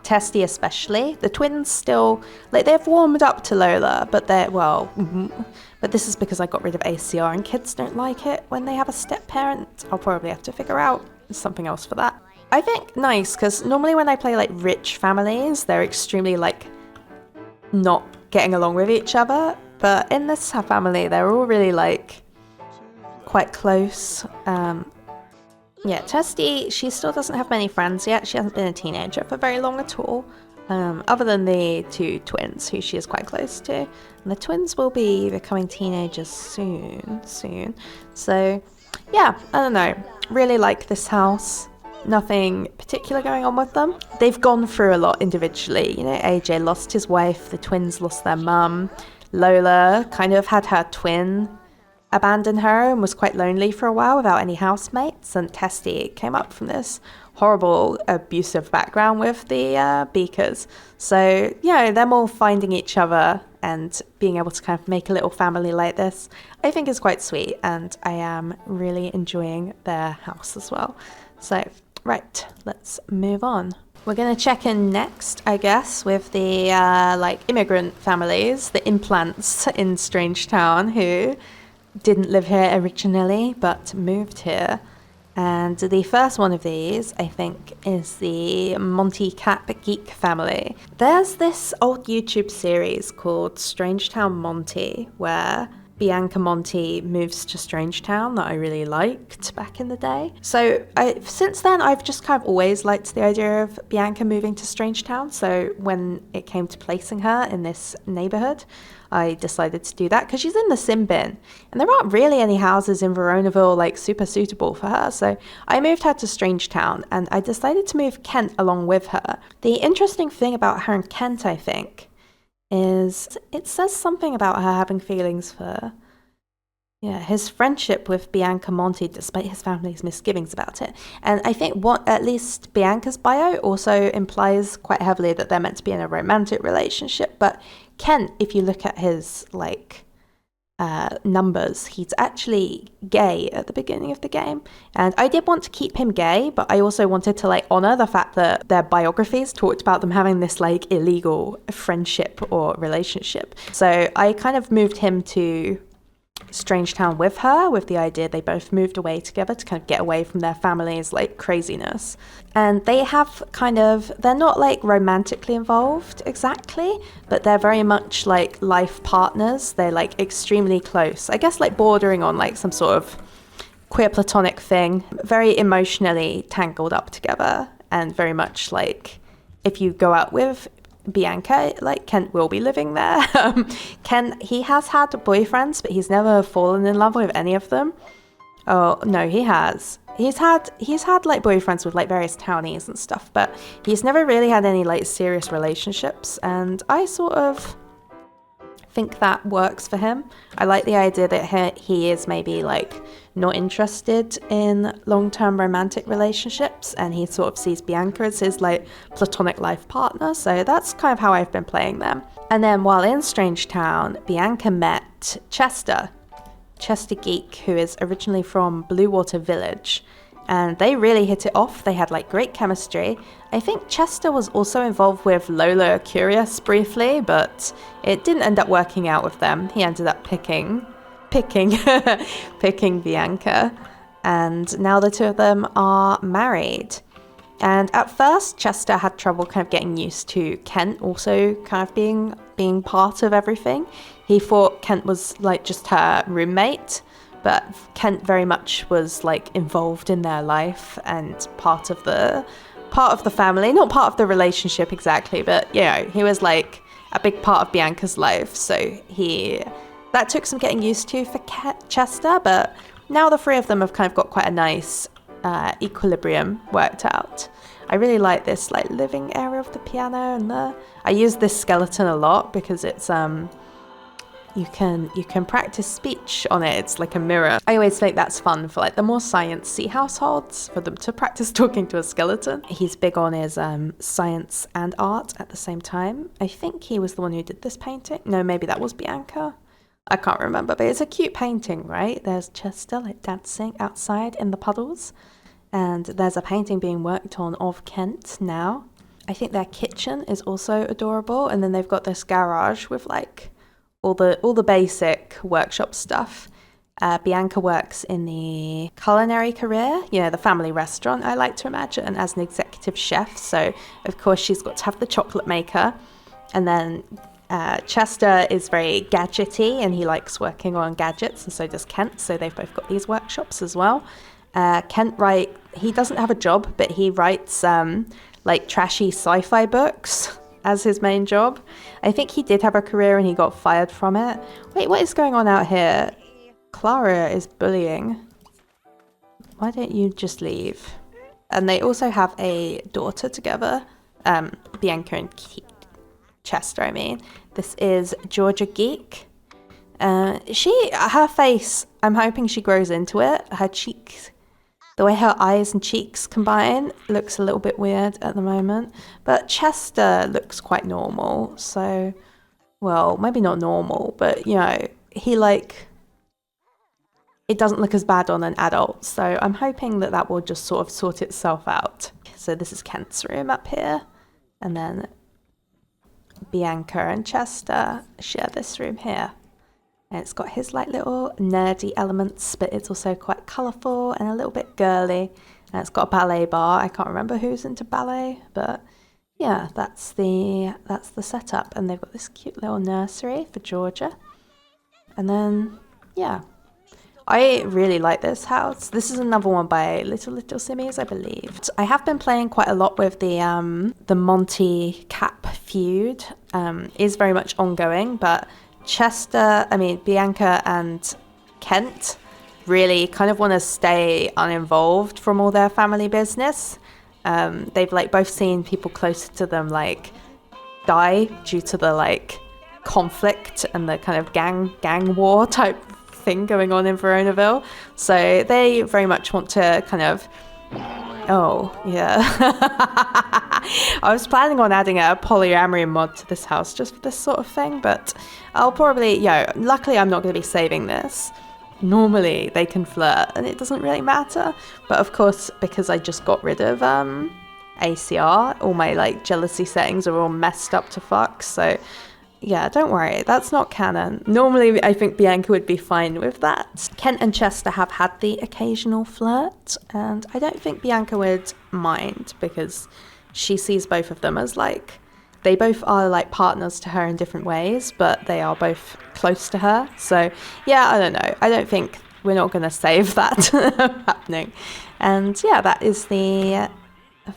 [SPEAKER 1] Testy especially. The twins still, like, they've warmed up to Lola, but but this is because I got rid of ACR and kids don't like it when they have a step-parent. I'll probably have to figure out something else for that. I think nice, because normally when I play like rich families, they're extremely like not getting along with each other, but in this family they're all really like quite close. Yeah, Testy, she still doesn't have many friends yet. She hasn't been a teenager for very long at all, other than the two twins who she is quite close to, and the twins will be becoming teenagers soon. So yeah, I don't know, really like this house. Nothing particular going on with them. They've gone through a lot individually. You know, AJ lost his wife, the twins lost their mum. Lola kind of had her twin abandon her and was quite lonely for a while without any housemates. And Testy came up from this horrible abusive background with the Beakers. So, you know, them all finding each other and being able to kind of make a little family like this, I think is quite sweet. And I am really enjoying their house as well. So, right, let's move on. We're going to check in next, I guess, with the like immigrant families, the implants in Strangetown who didn't live here originally but moved here. And the first one of these, I think, is the Monty-Capp geek family. There's this old YouTube series called Strangetown Monty, where Bianca Monty moves to Strangetown that I really liked back in the day. So since then, I've just kind of always liked the idea of Bianca moving to Strangetown. So when it came to placing her in this neighborhood, I decided to do that because she's in the sim bin. And there aren't really any houses in Veronaville like super suitable for her. So I moved her to Strangetown and I decided to move Kent along with her. The interesting thing about her and Kent, I think, is it says something about her having feelings for his friendship with Bianca Monty, despite his family's misgivings about it. And I think at least Bianca's bio also implies quite heavily that they're meant to be in a romantic relationship. But Kent, if you look at his like numbers, he's actually gay at the beginning of the game, and I did want to keep him gay, but I also wanted to like honor the fact that their biographies talked about them having this like illegal friendship or relationship. So I kind of moved him to Strangetown with her, with the idea they both moved away together to kind of get away from their family's like craziness. And they have they're not like romantically involved exactly, but they're very much like life partners. They're like extremely close, I guess, like bordering on like some sort of queer platonic thing, very emotionally tangled up together, and very much like if you go out with Bianca, like Kent will be living there. Kent, he has had boyfriends, but he's never fallen in love with any of them. Oh no, he has. He's had like boyfriends with like various townies and stuff, but he's never really had any like serious relationships, and I sort of think that works for him. I like the idea that he is maybe like not interested in long-term romantic relationships, and he sort of sees Bianca as his like platonic life partner. So that's kind of how I've been playing them. And then while in Strangetown, Bianca met Chester Geek, who is originally from Bluewater Village, and they really hit it off. They had like great chemistry. I think Chester was also involved with Loste-Curious briefly, but it didn't end up working out with them. He ended up picking Bianca, and now the two of them are married. And at first, Chester had trouble kind of getting used to Kent also kind of being part of everything. He thought Kent was like just her roommate, but Kent very much was like involved in their life and part of the family, not part of the relationship exactly, but you know, he was like a big part of Bianca's life. So that took some getting used to for Chester, but now the three of them have kind of got quite a nice equilibrium worked out. I really like this like living area of the piano, and I use this skeleton a lot because it's you can practice speech on it. It's like a mirror. I always think that's fun for like the more sciencey households, for them to practice talking to a skeleton. He's big on his science and art at the same time. I think he was the one who did this painting. No, maybe that was Beaker. I can't remember, but it's a cute painting, right? There's Chester like dancing outside in the puddles, and there's a painting being worked on of Kent now. I think their kitchen is also adorable, and then they've got this garage with like all the basic workshop stuff. Bianca works in the culinary career, you know, the family restaurant, I like to imagine, as an executive chef. So of course she's got to have the chocolate maker, and then Chester is very gadgety and he likes working on gadgets, and so does Kent, so they've both got these workshops as well. Kent he doesn't have a job, but he writes like trashy sci-fi books as his main job. I think he did have a career and he got fired from it. Wait, what is going on out here? Clara is bullying. Why don't you just leave? And they also have a daughter together, Bianca and Chester, I mean. This is Georgia Geek. Her face, I'm hoping she grows into it. Her cheeks, the way her eyes and cheeks combine, looks a little bit weird at the moment. But Chester looks quite normal, so, well, maybe not normal, but, you know, it doesn't look as bad on an adult, so I'm hoping that will just sort of sort itself out. So this is Kent's room up here, and then Bianca and Chester share this room here. And it's got his like little nerdy elements, but it's also quite colourful and a little bit girly. And it's got a ballet bar. I can't remember who's into ballet, but yeah, that's the setup. And they've got this cute little nursery for Georgia. And then, yeah, I really like this house. This is another one by Little Simmies, I believe. I have been playing quite a lot with the Monty-Capp feud. Is very much ongoing, but Bianca and Kent really kind of want to stay uninvolved from all their family business. They've like both seen people closer to them like die due to the like conflict and the kind of gang war type thing going on in Veronaville. So they very much want to kind of, oh yeah. I was planning on adding a polyamory mod to this house just for this sort of thing, but I'll probably, luckily I'm not going to be saving this. Normally they can flirt and it doesn't really matter, but of course because I just got rid of ACR, all my like jealousy settings are all messed up to fuck, so yeah, don't worry, that's not canon. Normally I think Bianca would be fine with that. Kent and Chester have had the occasional flirt, and I don't think Bianca would mind because she sees both of them as like, they both are like partners to her in different ways, but they are both close to her. So yeah, I don't know. I don't think we're not going to save that happening. And yeah, that is the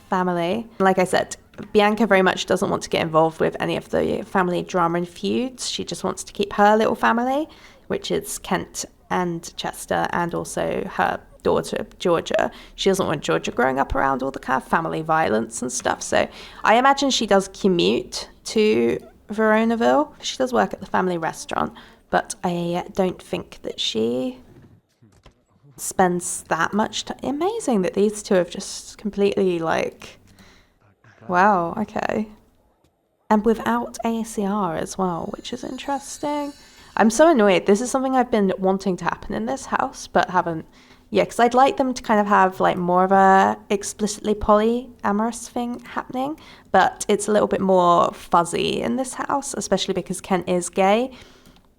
[SPEAKER 1] family. Like I said, Bianca very much doesn't want to get involved with any of the family drama and feuds. She just wants to keep her little family, which is Kent and Chester, and also her daughter Georgia. She doesn't want Georgia growing up around all the kind of family violence and stuff. So I imagine she does commute to Veronaville. She does work at the family restaurant, but I don't think that she spends that much time. Amazing that these two have just completely like, wow, okay. And without ACR as well, which is interesting. I'm so annoyed. This is something I've been wanting to happen in this house, but haven't. Yeah, because I'd like them to kind of have like more of a explicitly polyamorous thing happening, but it's a little bit more fuzzy in this house, especially because Kent is gay,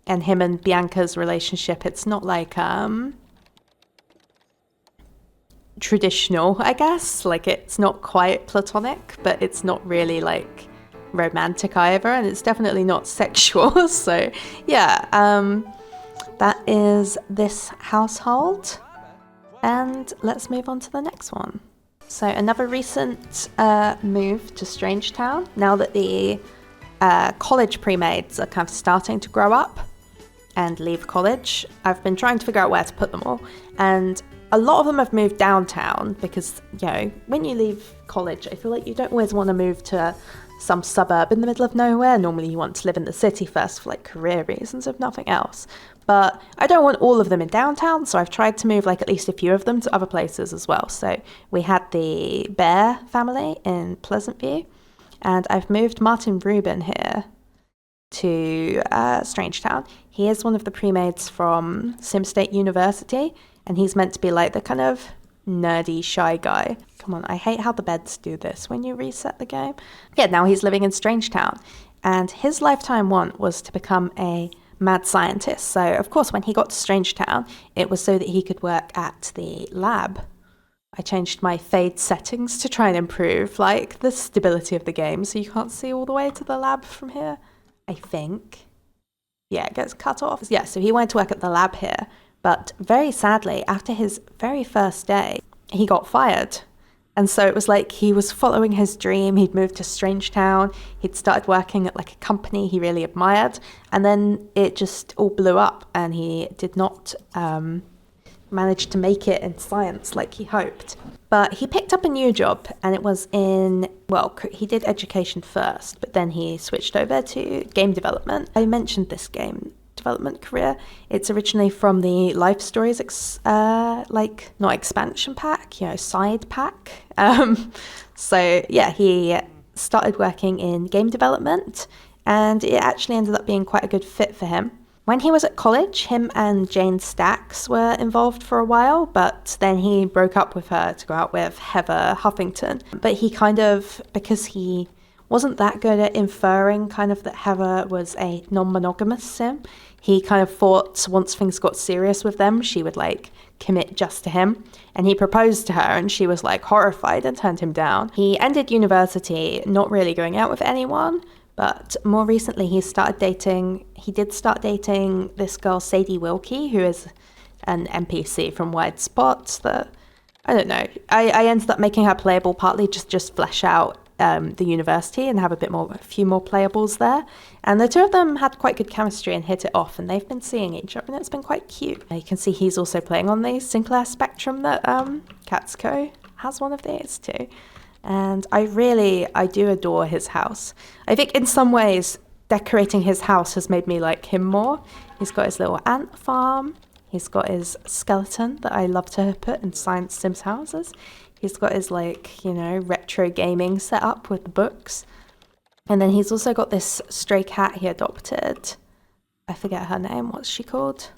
[SPEAKER 1] and him and Bianca's relationship, it's not like traditional, I guess. Like, it's not quite platonic, but it's not really like romantic either, and it's definitely not sexual. So yeah, that is this household. And let's move on to the next one. So another recent move to Strangetown, now that the college pre-mades are kind of starting to grow up and leave college. I've been trying to figure out where to put them all, and a lot of them have moved downtown because, you know, when you leave college, I feel like you don't always want to move to some suburb in the middle of nowhere. Normally you want to live in the city first for like career reasons, if nothing else. But I don't want all of them in downtown, so I've tried to move like at least a few of them to other places as well. So we had the Bear family in Pleasant View, and I've moved Martin Ruben here to Strangetown. He is one of the pre-mades from Sim State University, and he's meant to be like the kind of nerdy, shy guy. Come on, I hate how the beds do this when you reset the game. Yeah, now he's living in Strangetown, and his lifetime want was to become a mad scientist. So, of course, when he got to Strangetown, it was so that he could work at the lab. I changed my fade settings to try and improve, like, the stability of the game, so you can't see all the way to the lab from here, I think. Yeah, it gets cut off. Yeah, so he went to work at the lab here, but very sadly, after his very first day, he got fired. And so it was like he was following his dream. He'd moved to Strangetown. He'd started working at like a company he really admired. And then it just all blew up, and he did not manage to make it in science like he hoped. But he picked up a new job, and it was in, well, he did education first, but then he switched over to game development. I mentioned this game development career. It's originally from the Life Stories, like, not expansion pack, side pack. So yeah, he started working in game development, and it actually ended up being quite a good fit for him. When he was at college, him and Jane Stacks were involved for a while, but then he broke up with her to go out with Heather Huffington. But he kind of, because he wasn't that good at inferring kind of that Heather was a non-monogamous sim, he kind of thought once things got serious with them, she would like commit just to him. And he proposed to her, and she was like horrified and turned him down. He ended university not really going out with anyone, but more recently he did start dating this girl Sadie Wilkie, who is an NPC from Wide Spots that, I don't know, I ended up making her playable partly just flesh out the university and have a few more playables there. And the two of them had quite good chemistry and hit it off, and they've been seeing each other, and it's been quite cute. You can see he's also playing on the Sinclair Spectrum that Catsco has one of these too. And I do adore his house. I think in some ways decorating his house has made me like him more. He's got his little ant farm. He's got his skeleton that I love to put in Science Sims houses. He's got his retro gaming set up with the books. And then he's also got this stray cat he adopted. I forget her name. What's she called?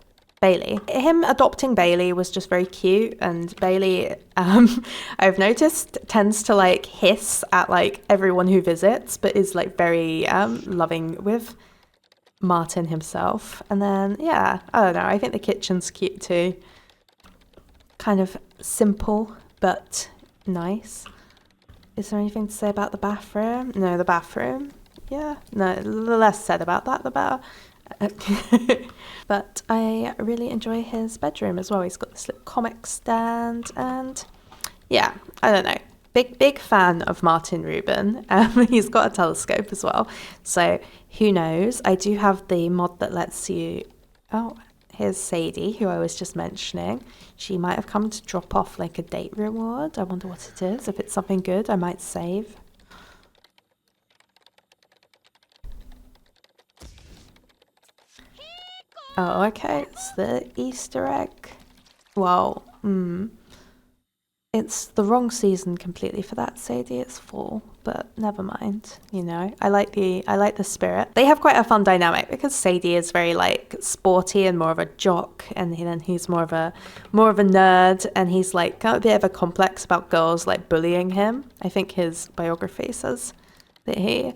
[SPEAKER 1] Bailey. Him adopting Bailey was just very cute, and Bailey, I've noticed, tends to like hiss at like everyone who visits, but is like very loving with Martin himself. And then, yeah, I don't know, I think the kitchen's cute too. Kind of simple, but nice. Is there anything to say about the bathroom? No, the bathroom. Yeah, no, the less said about that, the better. But I really enjoy his bedroom as well. He's got this little comic stand, and yeah, I don't know. Big fan of Martin Ruben. He's got a telescope as well. So who knows? I do have the mod that lets you... Oh, here's Sadie, who I was just mentioning. She might have come to drop off like a date reward. I wonder what it is. If it's something good, I might save. Oh, okay. It's the Easter egg. Well, it's the wrong season completely for that, Sadie. It's fall, but never mind. I like the spirit. They have quite a fun dynamic because Sadie is very like sporty and more of a jock, and then he's more of a nerd, and he's like got a bit of a complex about girls like bullying him. I think his biography says that he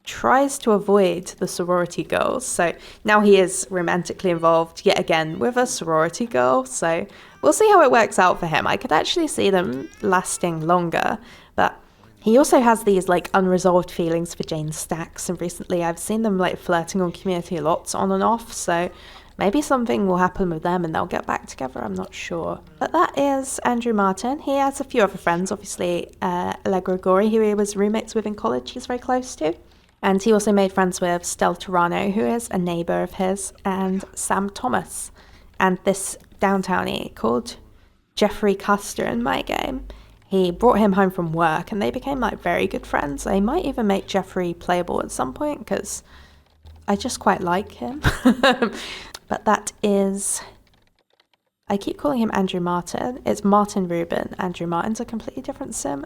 [SPEAKER 1] tries to avoid the sorority girls. So now he is romantically involved yet again with a sorority girl. So we'll see how it works out for him. I could actually see them lasting longer, but he also has these like unresolved feelings for Jane Stacks, and recently I've seen them like flirting on Community lots on and off. So maybe something will happen with them and they'll get back together. I'm not sure. But that is Andrew Martin. He has a few other friends, obviously Allegra Gori, who he was roommates with in college, he's very close to. And he also made friends with Stell Terrano, who is a neighbour of his, and Sam Thomas. And this downtownie called Jeffrey Custer in my game. He brought him home from work and they became like very good friends. They might even make Jeffrey playable at some point because I just quite like him. But that is... I keep calling him Andrew Martin. It's Martin Ruben. Andrew Martin's a completely different sim.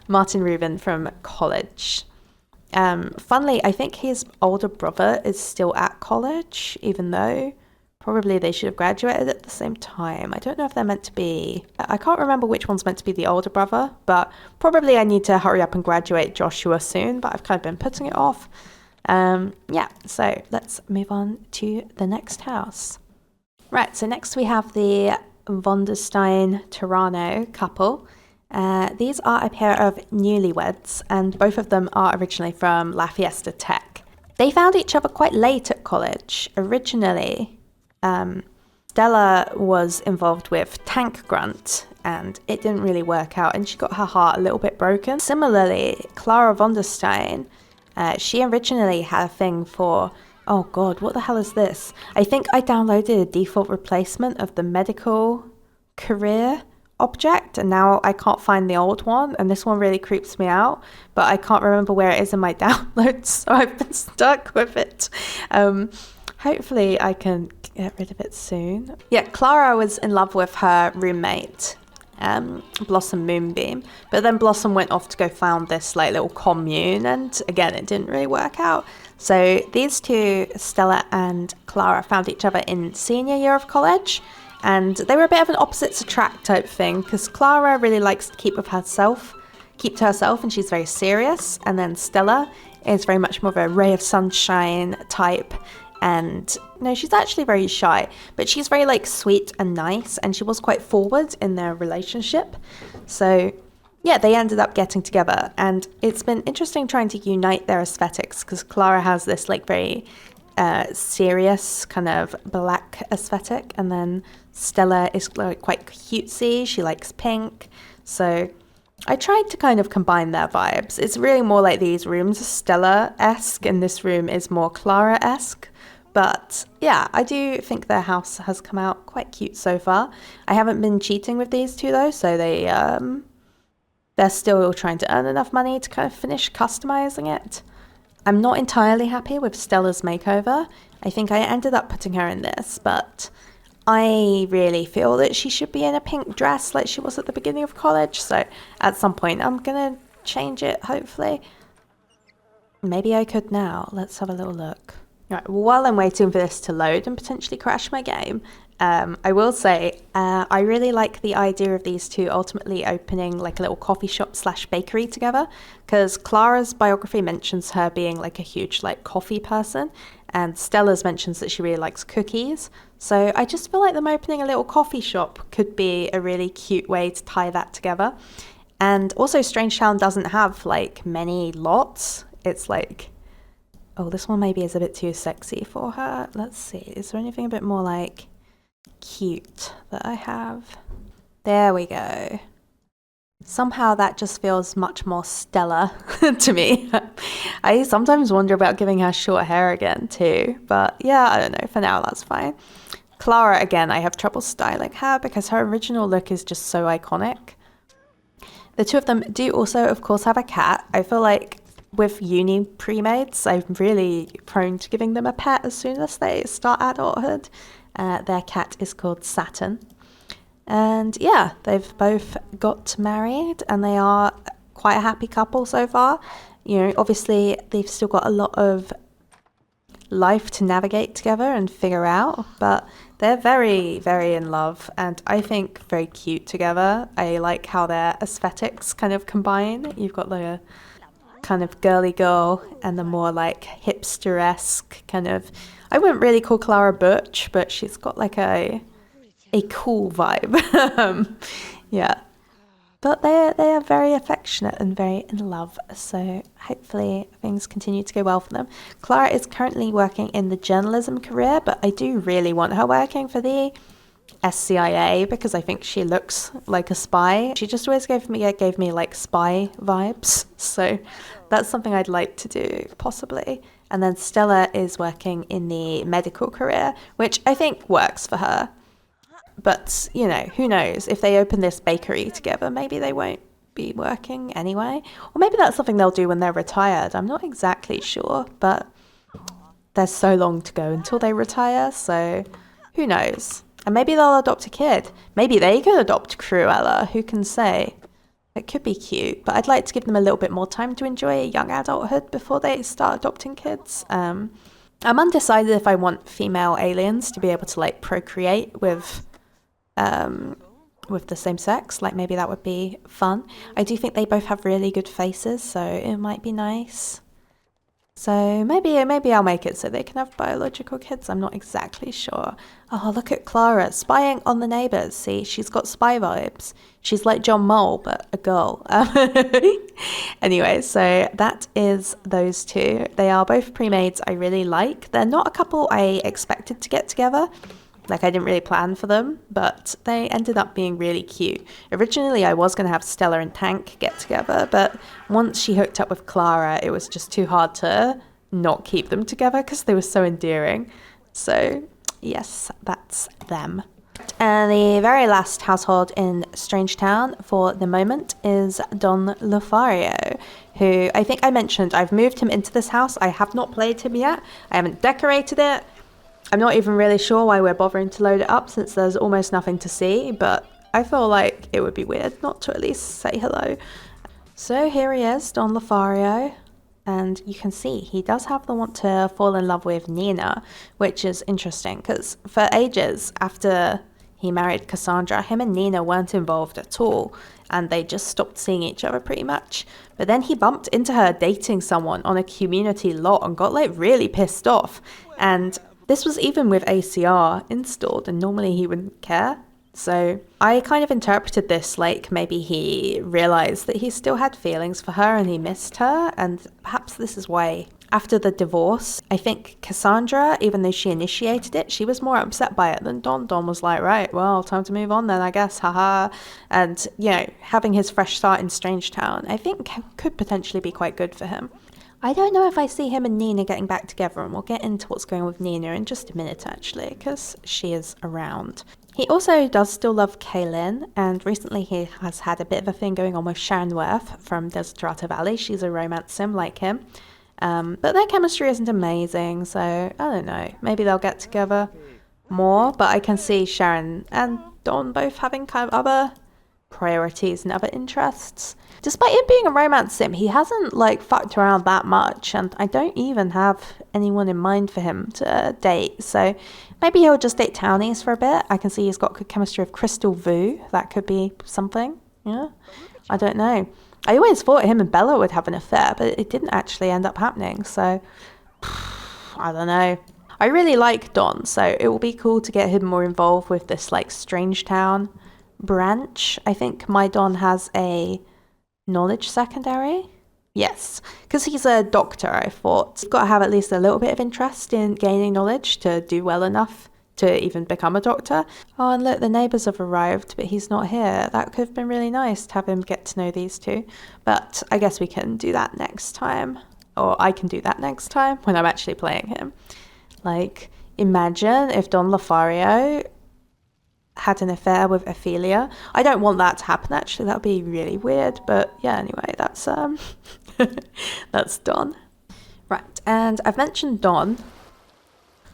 [SPEAKER 1] Martin Ruben from college. Funnily, I think his older brother is still at college, even though probably they should have graduated at the same time. I don't know if they're meant to be... I can't remember which one's meant to be the older brother, but probably I need to hurry up and graduate Joshua soon, but I've kind of been putting it off. Yeah, so let's move on to the next house. Right, so next we have the Vonderstein Terrano couple. These are a pair of newlyweds, and both of them are originally from La Fiesta Tech. They found each other quite late at college. Originally, Stella was involved with Tank Grunt, and it didn't really work out, and she got her heart a little bit broken. Similarly, Clara Vonderstein, she originally had a thing for... Oh god, what the hell is this? I think I downloaded a default replacement of the medical career object, and now I can't find the old one, and this one really creeps me out, but I can't remember where it is in my downloads, so I've been stuck with it. Hopefully I can get rid of it soon. Yeah, Clara was in love with her roommate, Blossom Moonbeam, but then Blossom went off to go found this like little commune, and again it didn't really work out. So these two, Stella and Clara, found each other in senior year of college, and they were a bit of an opposites attract type thing, because Clara really likes to keep to herself, and she's very serious, and then Stella is very much more of a ray of sunshine type, and no, she's actually very shy, but she's very like sweet and nice, and she was quite forward in their relationship. So yeah, they ended up getting together, and it's been interesting trying to unite their aesthetics, because Clara has this like very serious kind of black aesthetic, and then Stella is like quite cutesy, she likes pink. So I tried to kind of combine their vibes. It's really more like these rooms are Stella-esque, and this room is more Clara-esque. But yeah, I do think their house has come out quite cute so far. I haven't been cheating with these two though, so they're still trying to earn enough money to kind of finish customizing it. I'm not entirely happy with Stella's makeover. I think I ended up putting her in this, but I really feel that she should be in a pink dress like she was at the beginning of college. So at some point I'm gonna change it, hopefully. Maybe I could now. Let's have a little look. Right, while I'm waiting for this to load and potentially crash my game, I will say I really like the idea of these two ultimately opening like a little coffee shop / bakery together, because Clara's biography mentions her being like a huge like coffee person, and Stella's mentions that she really likes cookies. So I just feel like them opening a little coffee shop could be a really cute way to tie that together. And also Strangetown doesn't have like many lots. It's like... Oh, this one maybe is a bit too sexy for her. Let's see. Is there anything a bit more like cute that I have? There we go. Somehow that just feels much more Stella to me. I sometimes wonder about giving her short hair again too. But yeah, I don't know. For now, that's fine. Clara, again, I have trouble styling her because her original look is just so iconic. The two of them do also, of course, have a cat. I feel like with uni pre-mates, I'm really prone to giving them a pet as soon as they start adulthood. Their cat is called Saturn. And yeah, they've both got married and they are quite a happy couple so far. You know, obviously they've still got a lot of life to navigate together and figure out, but they're very, very in love and I think very cute together. I like how their aesthetics kind of combine. You've got the kind of girly girl and the more like hipster-esque kind of, I wouldn't really call Clara butch, but she's got like a cool vibe. Yeah, but they are very affectionate and very in love, so hopefully things continue to go well for them. Clara is currently working in the journalism career, but I do really want her working for the SCIA because I think she looks like a spy. She just always gave me like spy vibes, so that's something I'd like to do possibly. And then Stella is working in the medical career, which I think works for her. But, you know, who knows? If they open this bakery together, maybe they won't be working anyway. Or maybe that's something they'll do when they're retired. I'm not exactly sure, but there's so long to go until they retire, so who knows? And maybe they'll adopt a kid. Maybe they could adopt Cruella, who can say? It could be cute, but I'd like to give them a little bit more time to enjoy young adulthood before they start adopting kids. I'm undecided if I want female aliens to be able to like procreate with the same sex. Like maybe that would be fun. I do think they both have really good faces, so it might be nice. So maybe I'll make it so they can have biological kids. I'm not exactly sure. Oh, look at Clara spying on the neighbours. See, she's got spy vibes. She's like John Mole, but a girl. Anyway, so that is those two. They are both pre-mades I really like. They're not a couple I expected to get together. Like, I didn't really plan for them, but they ended up being really cute. Originally, I was going to have Stella and Tank get together, but once she hooked up with Clara, it was just too hard to not keep them together because they were so endearing. So, yes, that's them. And the very last household in Strangetown for the moment is Don Lothario, who I think I mentioned I've moved him into this house. I have not played him yet. I haven't decorated it. I'm not even really sure why we're bothering to load it up since there's almost nothing to see, but I feel like it would be weird not to at least say hello. So here he is, Don Lothario, and you can see he does have the want to fall in love with Nina, which is interesting because for ages after he married Cassandra, him and Nina weren't involved at all, and they just stopped seeing each other pretty much. But then he bumped into her dating someone on a community lot and got like really pissed off, and this was even with ACR installed, and normally he wouldn't care. So I kind of interpreted this like maybe he realized that he still had feelings for her and he missed her, and perhaps this is why after the divorce, I think Cassandra, even though she initiated it, she was more upset by it than Don. Don was like, right, well, time to move on then, I guess, haha. And, you know, having his fresh start in Strangetown, I think could potentially be quite good for him. I don't know if I see him and Nina getting back together, and we'll get into what's going on with Nina in just a minute, actually, because she is around. He also does still love Kaylin, and recently he has had a bit of a thing going on with Sharon Worth from Desiderata Valley. She's a romance sim like him, but their chemistry isn't amazing, so I don't know. Maybe they'll get together more, but I can see Sharon and Don both having kind of other priorities and other interests. Despite it being a romance sim, he hasn't like fucked around that much, and I don't even have anyone in mind for him to date, so maybe he'll just date townies for a bit. I can see he's got good chemistry with Crystal Vu. That could be something. Yeah, I don't know. I always thought him and Bella would have an affair, but it didn't actually end up happening, so I don't know. I really like Don, so it will be cool to get him more involved with this like Strangetown branch. I think my Don has a knowledge secondary. Yes, because he's a doctor, I thought. You've got to have at least a little bit of interest in gaining knowledge to do well enough to even become a doctor. Oh, and look, the neighbours have arrived, but he's not here. That could have been really nice to have him get to know these two. But I guess we can do that next time. Or I can do that next time when I'm actually playing him. Like, imagine if Don Lothario had an affair with Ophelia. I don't want that to happen, actually. That would be really weird. But yeah, anyway, that's that's Don. Right, and I've mentioned Don.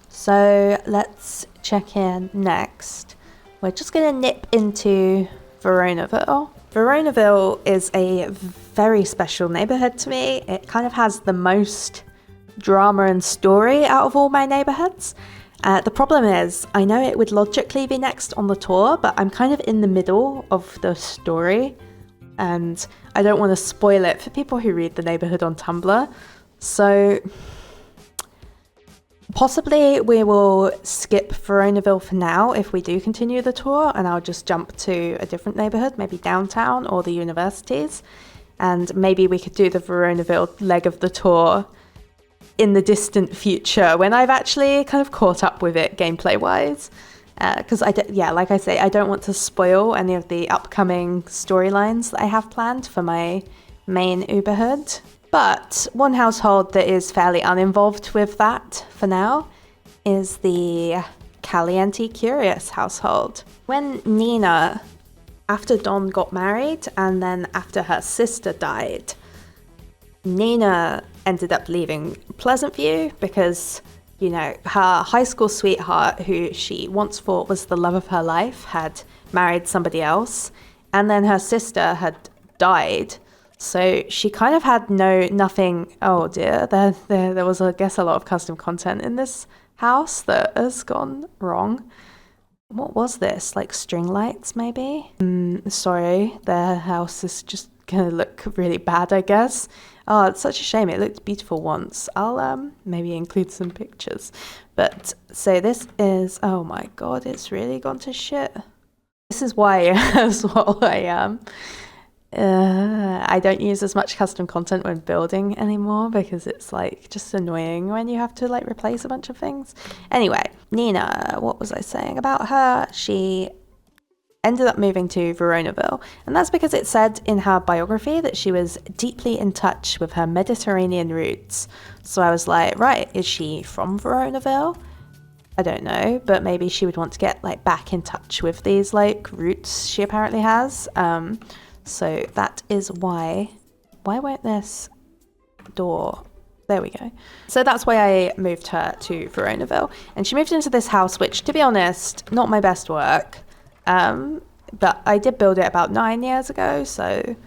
[SPEAKER 1] So let's check in next. We're just going to nip into Veronaville. Veronaville is a very special neighborhood to me. It kind of has the most drama and story out of all my neighborhoods. The problem is, I know it would logically be next on the tour, but I'm kind of in the middle of the story, and I don't want to spoil it for people who read the neighborhood on Tumblr. So possibly we will skip Veronaville for now if we do continue the tour, and I'll just jump to a different neighborhood, maybe downtown or the universities, and maybe we could do the Veronaville leg of the tour in the distant future when I've actually kind of caught up with it gameplay wise, because like I say, I don't want to spoil any of the upcoming storylines that I have planned for my main Uberhood. But one household that is fairly uninvolved with that for now is the Caliente-Curious household. When Nina, after Don got married and then after her sister died, Nina ended up leaving Pleasantview because, you know, her high school sweetheart, who she once thought was the love of her life, had married somebody else, and then her sister had died. So she kind of had nothing. Oh dear, there was, I guess, a lot of custom content in this house that has gone wrong. What was this? Like string lights, maybe? Sorry, their house is just gonna look really bad, I guess. Oh, it's such a shame. It looked beautiful once. I'll maybe include some pictures. But so this is, oh my god, it's really gone to shit. This is why as well I don't use as much custom content when building anymore, because it's like just annoying when you have to like replace a bunch of things. Anyway, Nina, what was I saying about her? She ended up moving to Veronaville, and that's because it said in her biography that she was deeply in touch with her Mediterranean roots. So I was like, right, is she from Veronaville? I don't know, but maybe she would want to get like back in touch with these like roots she apparently has. So that is why won't this door, there we go. So that's why I moved her to Veronaville, and she moved into this house, which, to be honest, not my best work. But I did build it about 9 years ago, so,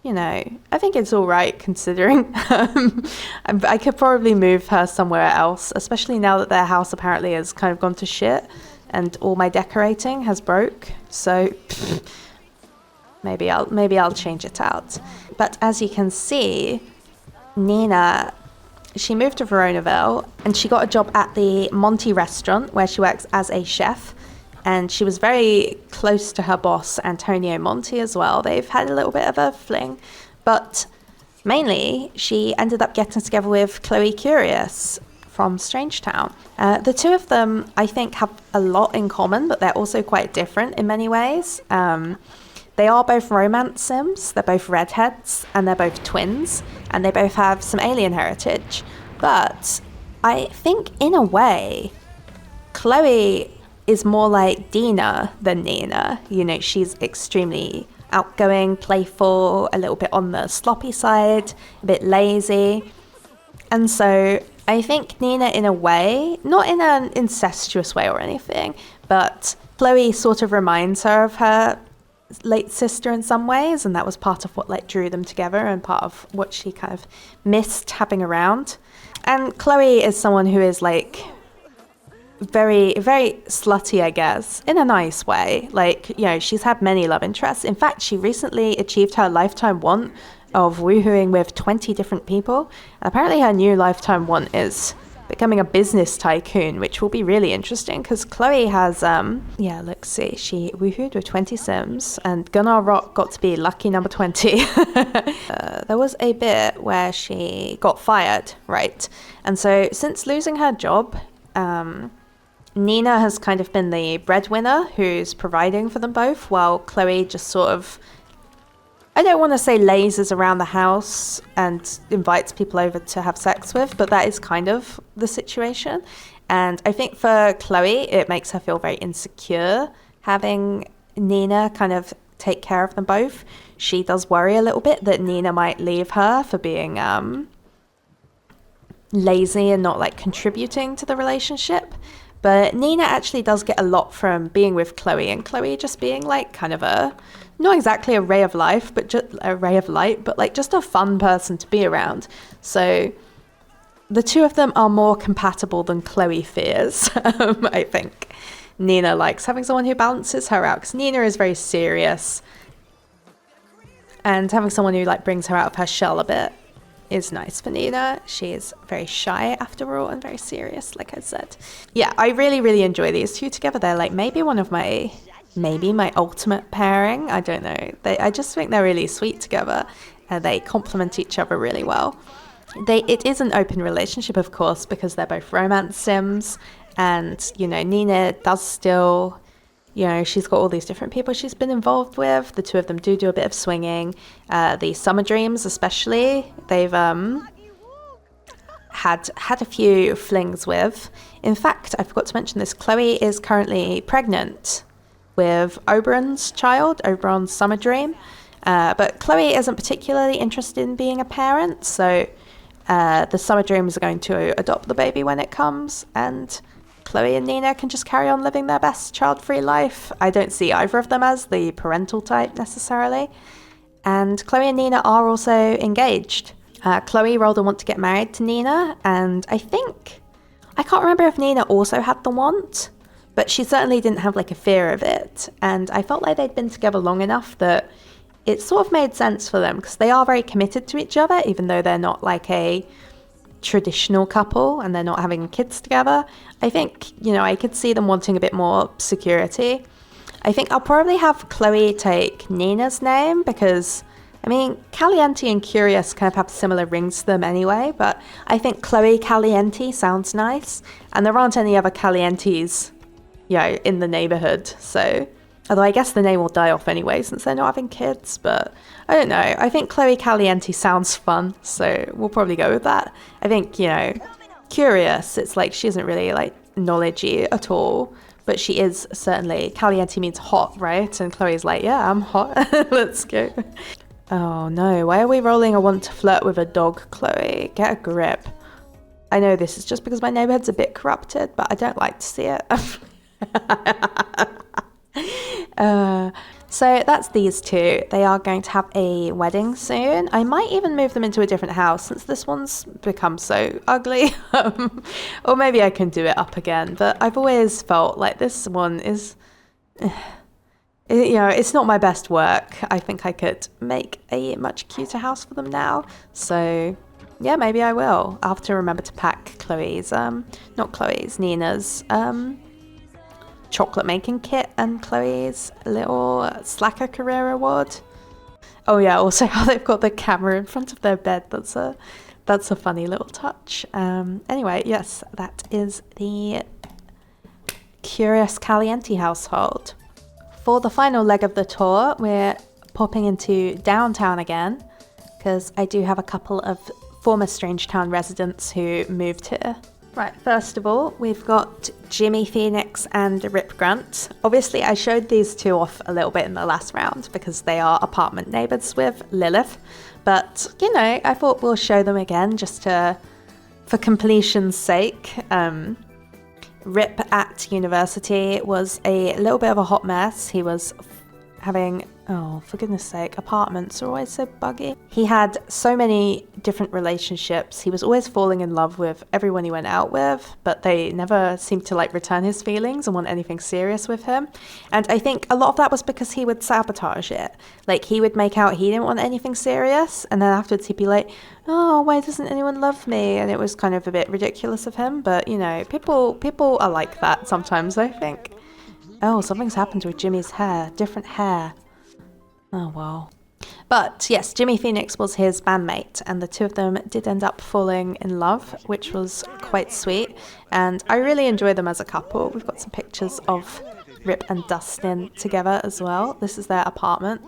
[SPEAKER 1] you know, I think it's all right considering. I could probably move her somewhere else, especially now that their house apparently has kind of gone to shit and all my decorating has broke. So maybe I'll change it out. But as you can see, Nina, she moved to Veronaville and she got a job at the Monty restaurant where she works as a chef. And she was very close to her boss, Antonio Monti, as well. They've had a little bit of a fling. But mainly, she ended up getting together with Chloe-Curious from Strangetown. The two of them, I think, have a lot in common, but they're also quite different in many ways. They are both romance sims. They're both redheads, and they're both twins. And they both have some alien heritage. But I think, in a way, Chloe is more like Dina than Nina. You know, she's extremely outgoing, playful, a little bit on the sloppy side, a bit lazy. And so I think Nina, in a way, not in an incestuous way or anything, but Chloe sort of reminds her of her late sister in some ways, and that was part of what like drew them together and part of what she kind of missed having around. And Chloe is someone who is like very, very slutty, I guess, in a nice way. Like, you know, she's had many love interests. In fact, she recently achieved her lifetime want of woohooing with 20 different people. And apparently her new lifetime want is becoming a business tycoon, which will be really interesting because Chloe has, let's see, she woohooed with 20 sims and Gunnar Rock got to be lucky number 20. There was a bit where she got fired, right? And so since losing her job, Nina has kind of been the breadwinner who's providing for them both, while Chloe just sort of, I don't want to say lazes around the house and invites people over to have sex with, but that is kind of the situation. And I think for Chloe, it makes her feel very insecure having Nina kind of take care of them both. She does worry a little bit that Nina might leave her for being lazy and not like contributing to the relationship. But Nina actually does get a lot from being with Chloe, and Chloe just being like kind of a, not exactly a ray of life, but just a ray of light, but like just a fun person to be around. So the two of them are more compatible than Chloe fears, I think. Nina likes having someone who balances her out, because Nina is very serious, and having someone who like brings her out of her shell a bit is nice for Nina. She is very shy after all and very serious, like I said. Yeah, I really, really enjoy these two together. They're like maybe my ultimate pairing. I don't know. I just think they're really sweet together. They complement each other really well. It is an open relationship, of course, because they're both romance sims. And, you know, Nina does still, you know, she's got all these different people she's been involved with. The two of them do a bit of swinging. The Summer Dreams especially, they've had a few flings with. In fact, I forgot to mention this, Chloe is currently pregnant with Oberon's child, Oberon's summer dream. But Chloe isn't particularly interested in being a parent, so the summer dreams are going to adopt the baby when it comes, and Chloe and Nina can just carry on living their best child-free life. I don't see either of them as the parental type necessarily. And Chloe and Nina are also engaged. Chloe rolled a want to get married to Nina, and I can't remember if Nina also had the want, but she certainly didn't have like a fear of it. And I felt like they'd been together long enough that it sort of made sense for them, because they are very committed to each other, even though they're not like a traditional couple and they're not having kids together. I think, I could see them wanting a bit more security. I think I'll probably have Chloe take Nina's name because, Caliente and Curious kind of have similar rings to them anyway, but I think Chloe Caliente sounds nice, and there aren't any other Calientes, in the neighborhood, so... Although I guess the name will die off anyway since they're not having kids, but I don't know. I think Chloe Caliente sounds fun, so we'll probably go with that. I think, Curious, it's like she isn't really like knowledgey at all, but she is certainly, Caliente means hot, right? And Chloe's like, yeah, I'm hot, let's go. Oh no, why are we rolling a want to flirt with a dog, Chloe? Get a grip. I know this is just because my neighborhood's a bit corrupted, but I don't like to see it. So that's these two. They are going to have a wedding soon. I might even move them into a different house since this one's become so ugly. Or maybe I can do it up again, but I've always felt like this one is, it's not my best work. I think I could make a much cuter house for them now. So yeah, maybe I will. I'll have to remember to pack Nina's, chocolate making kit and Chloe's little slacker career award. Oh yeah, also how they've got the camera in front of their bed. That's a funny little touch. Anyway, yes, that is the Curious Caliente household. For the final leg of the tour, we're popping into downtown again because I do have a couple of former Strangetown residents who moved here. Right, first of all, we've got Jimmy Phoenix and Ripp Grunt. Obviously, I showed these two off a little bit in the last round because they are apartment neighbours with Lilith. But, I thought we'll show them again just for completion's sake. Ripp at university was a little bit of a hot mess. He was having, oh, for goodness sake, apartments are always so buggy. He had so many different relationships. He was always falling in love with everyone he went out with, but they never seemed to return his feelings and want anything serious with him. And I think a lot of that was because he would sabotage it. Like, he would make out he didn't want anything serious, and then afterwards he'd be like, oh, why doesn't anyone love me? And it was kind of a bit ridiculous of him, but people are like that sometimes, I think. Oh, something's happened with Jimmy's hair. Different hair. Oh, well. But yes, Jimmy Phoenix was his bandmate, and the two of them did end up falling in love, which was quite sweet. And I really enjoy them as a couple. We've got some pictures of Ripp and Dustin together as well. This is their apartment.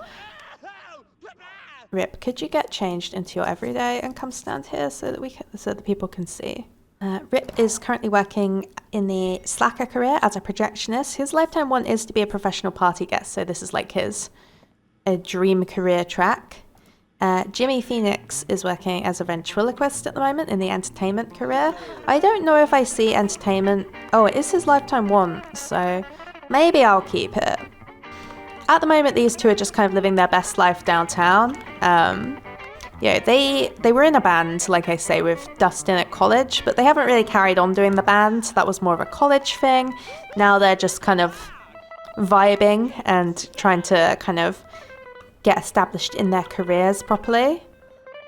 [SPEAKER 1] Ripp, could you get changed into your everyday and come stand here so that people can see? Ripp is currently working in the slacker career as a projectionist. His lifetime one is to be a professional party guest, so this is like a dream career track. Jimmy Phoenix is working as a ventriloquist at the moment in the entertainment career. I don't know if I see entertainment. Oh, it is his lifetime one, so maybe I'll keep it. At the moment, these two are just kind of living their best life downtown. They were in a band, like I say, with Dustin at college, but they haven't really carried on doing the band. That was more of a college thing. Now they're just kind of vibing and trying to kind of get established in their careers properly.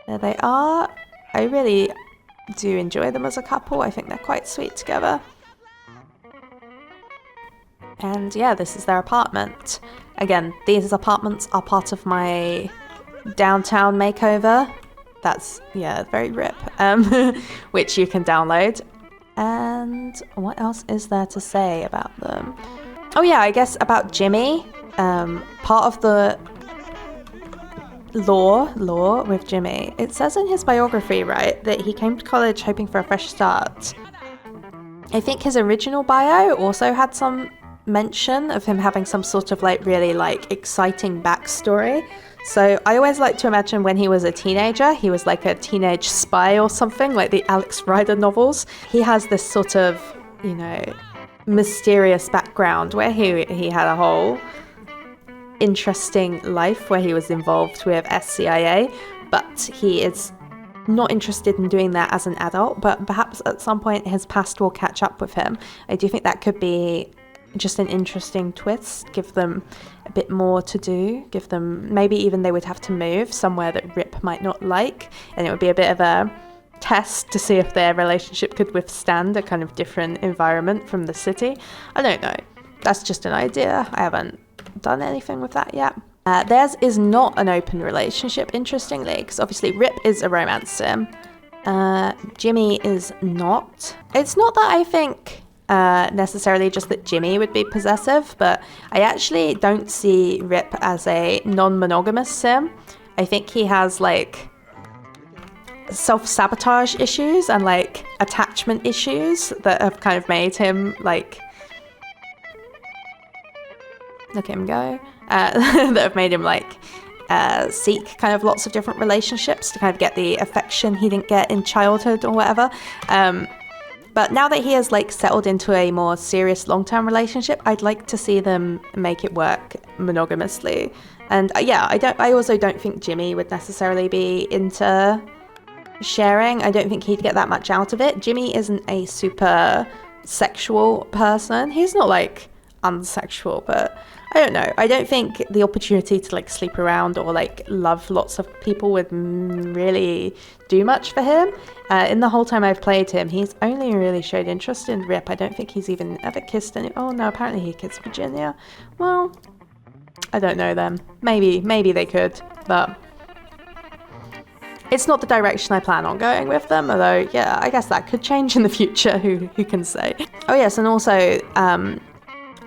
[SPEAKER 1] There they are. I really do enjoy them as a couple. I think they're quite sweet together. And yeah, this is their apartment. Again, these apartments are part of my downtown makeover. That's, yeah, very Ripp, which you can download. And what else is there to say about them? Oh yeah, I guess about Jimmy, part of the law with Jimmy. It says in his biography, right, that he came to college hoping for a fresh start. I think his original bio also had some mention of him having some sort of like really like exciting backstory. So I always like to imagine when he was a teenager, he was like a teenage spy or something, like the Alex Rider novels. He has this sort of, you know, mysterious background where he had a whole interesting life where he was involved with SCIA, but he is not interested in doing that as an adult, but perhaps at some point his past will catch up with him. I do think that could be just an interesting twist, give them a bit more to do, give them, maybe even they would have to move somewhere that Ripp might not like, and it would be a bit of a test to see if their relationship could withstand a kind of different environment from the city. I don't know. That's just an idea. I haven't done anything with that yet. Theirs is not an open relationship, interestingly, because obviously Ripp is a romance sim. Jimmy is not. It's not that I think necessarily just that Jimmy would be possessive, but I actually don't see Ripp as a non-monogamous sim. I think he has like self-sabotage issues and like attachment issues that have kind of made him like, look at him go, that have made him like seek kind of lots of different relationships to kind of get the affection he didn't get in childhood or whatever. But now that he has like settled into a more serious long-term relationship, I'd like to see them make it work monogamously. And yeah, I also don't think Jimmy would necessarily be into sharing. I don't think he'd get that much out of it. Jimmy isn't a super sexual person. He's not like unsexual, but I don't know. I don't think the opportunity to like sleep around or like love lots of people would really do much for him. In the whole time I've played him, he's only really showed interest in Ripp. I don't think he's even ever kissed any. Oh no, apparently he kissed Virginia. Well, I don't know them. Maybe they could, but it's not the direction I plan on going with them. Although, yeah, I guess that could change in the future. Who can say? Oh yes, and also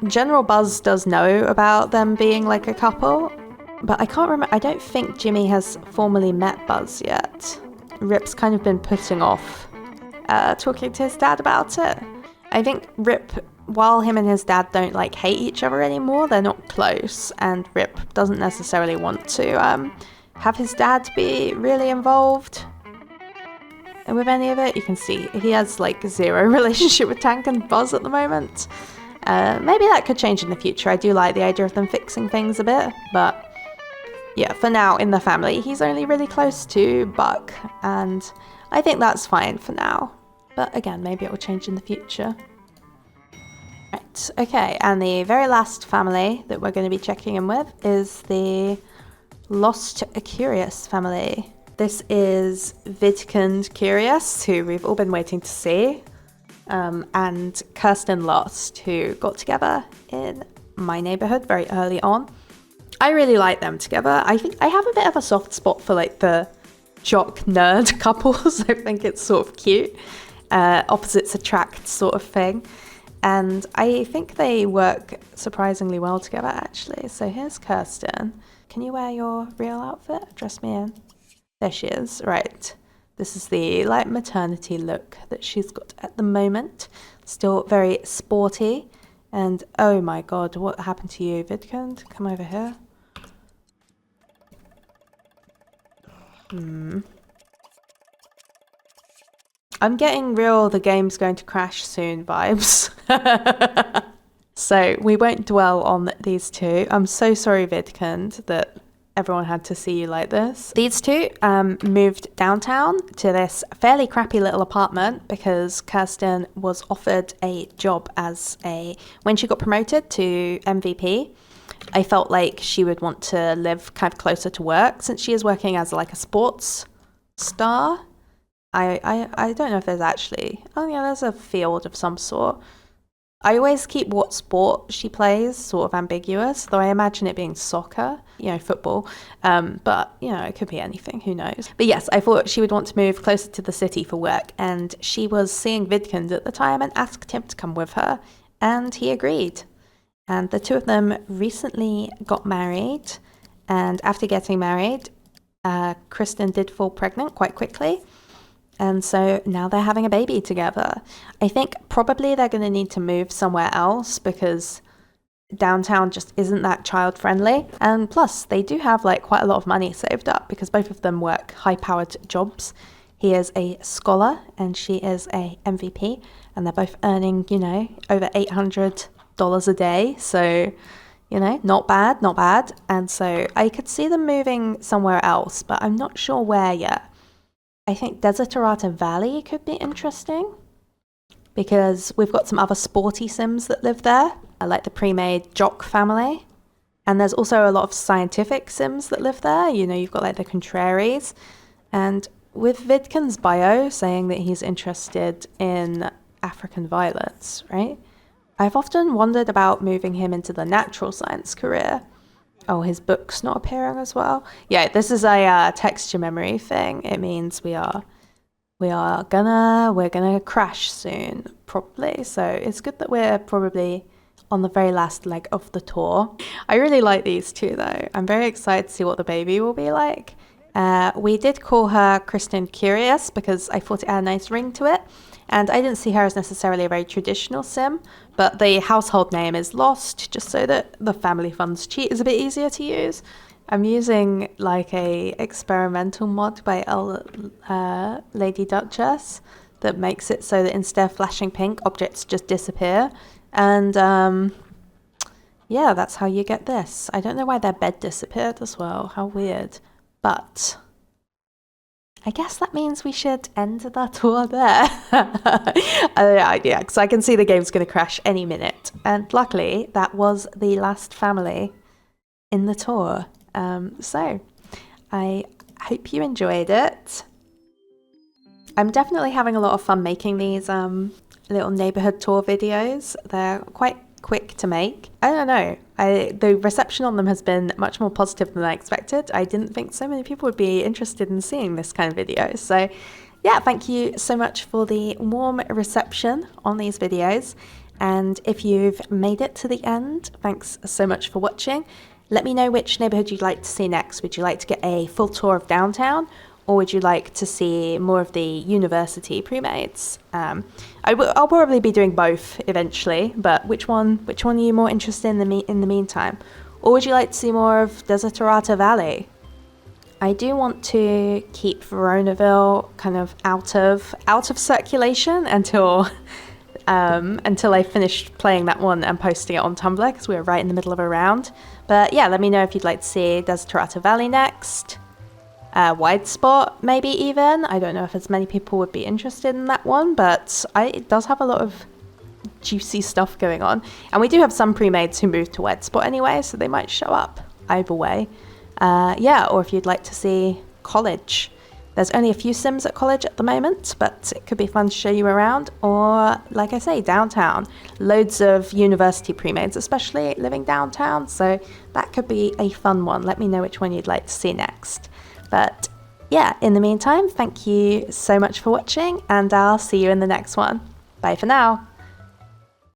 [SPEAKER 1] General Buzz does know about them being like a couple, but I can't remember. I don't think Jimmy has formally met Buzz yet. Ripp's kind of been putting off talking to his dad about it. I think Ripp, while him and his dad don't like hate each other anymore, they're not close, and Ripp doesn't necessarily want to have his dad be really involved with any of it. You can see he has like zero relationship with Tank and Buzz at the moment. Maybe that could change in the future. I do like the idea of them fixing things a bit, but yeah, for now in the family, he's only really close to Buck, and I think that's fine for now. But again, maybe it will change in the future. Right, okay, and the very last family that we're going to be checking in with is the Loste-Curious family. This is Gieke-Monty-Capp, who we've all been waiting to see. And Kirsten Lost, who got together in my neighborhood very early on. I really like them together. I think I have a bit of a soft spot for like the jock nerd couples. I think it's sort of cute. Opposites attract sort of thing. And I think they work surprisingly well together, actually. So here's Kirsten. Can you wear your real outfit? Dress me in. There she is. Right. This is the like maternity look that she's got at the moment. Still very sporty. And oh my god, what happened to you, Vidkund? Come over here. I'm getting real the game's going to crash soon vibes. So we won't dwell on these two. I'm so sorry, Vidkund, that everyone had to see you like this. These two moved downtown to this fairly crappy little apartment because Kirsten was offered a job when she got promoted to MVP. I felt like she would want to live kind of closer to work since she is working as like a sports star. I don't know if there's actually, oh yeah, there's a field of some sort. I always keep what sport she plays sort of ambiguous, though I imagine it being soccer, football. But, it could be anything, who knows. But yes, I thought she would want to move closer to the city for work, and she was seeing Vidkund at the time and asked him to come with her, and he agreed. And the two of them recently got married, and after getting married, Kristen did fall pregnant quite quickly. And so now they're having a baby together. I think probably they're going to need to move somewhere else because downtown just isn't that child friendly. And plus, they do have like quite a lot of money saved up because both of them work high-powered jobs. He is a scholar and she is a MVP, and they're both earning, you know, over $800 a day. So, you know, not bad, not bad. And so I could see them moving somewhere else, but I'm not sure where yet. I think Desiderata Valley could be interesting because we've got some other sporty Sims that live there. I like the pre-made Jock family. And there's also a lot of scientific Sims that live there. You know, you've got like the Contraries. And with Vidkin's bio saying that he's interested in African violets, right? I've often wondered about moving him into the natural science career. Oh, his book's not appearing as well. Yeah, this is a texture memory thing. It means we're gonna crash soon, probably. So it's good that we're probably on the very last leg of the tour. I really like these two though. I'm very excited to see what the baby will be like. We did call her Strangetown because I thought it had a nice ring to it. And I didn't see her as necessarily a very traditional sim, but the household name is Lost, just so that the family funds cheat is a bit easier to use. I'm using like a experimental mod by Lady Duchess that makes it so that instead of flashing pink, objects just disappear. And yeah, that's how you get this. I don't know why their bed disappeared as well. How weird. But I guess that means we should end the tour there. Yeah, because I can see the game's going to crash any minute. And luckily, that was the last family in the tour. So I hope you enjoyed it. I'm definitely having a lot of fun making these little neighborhood tour videos. They're quite quick to make. I don't know. The reception on them has been much more positive than I expected. I didn't think so many people would be interested in seeing this kind of video. So yeah, thank you so much for the warm reception on these videos. And if you've made it to the end, thanks so much for watching. Let me know which neighborhood you'd like to see next. Would you like to get a full tour of downtown? Or would you like to see more of the university pre-mades? I'll probably be doing both eventually, but which one are you more interested in the meantime? Or would you like to see more of Desiderata Valley? I do want to keep Veronaville kind of out of circulation until I finish playing that one and posting it on Tumblr, because we're right in the middle of a round. But yeah, let me know if you'd like to see Desiderata Valley next. Wide Spot, maybe even. I don't know if as many people would be interested in that one, but it does have a lot of juicy stuff going on. And we do have some pre-mades who moved to Wide Spot anyway, so they might show up either way. Yeah, or if you'd like to see College. There's only a few Sims at College at the moment, but it could be fun to show you around. Or, like I say, downtown. Loads of university pre-mades, especially living downtown, so that could be a fun one. Let me know which one you'd like to see next. But yeah, in the meantime, thank you so much for watching, and I'll see you in the next one. Bye for now.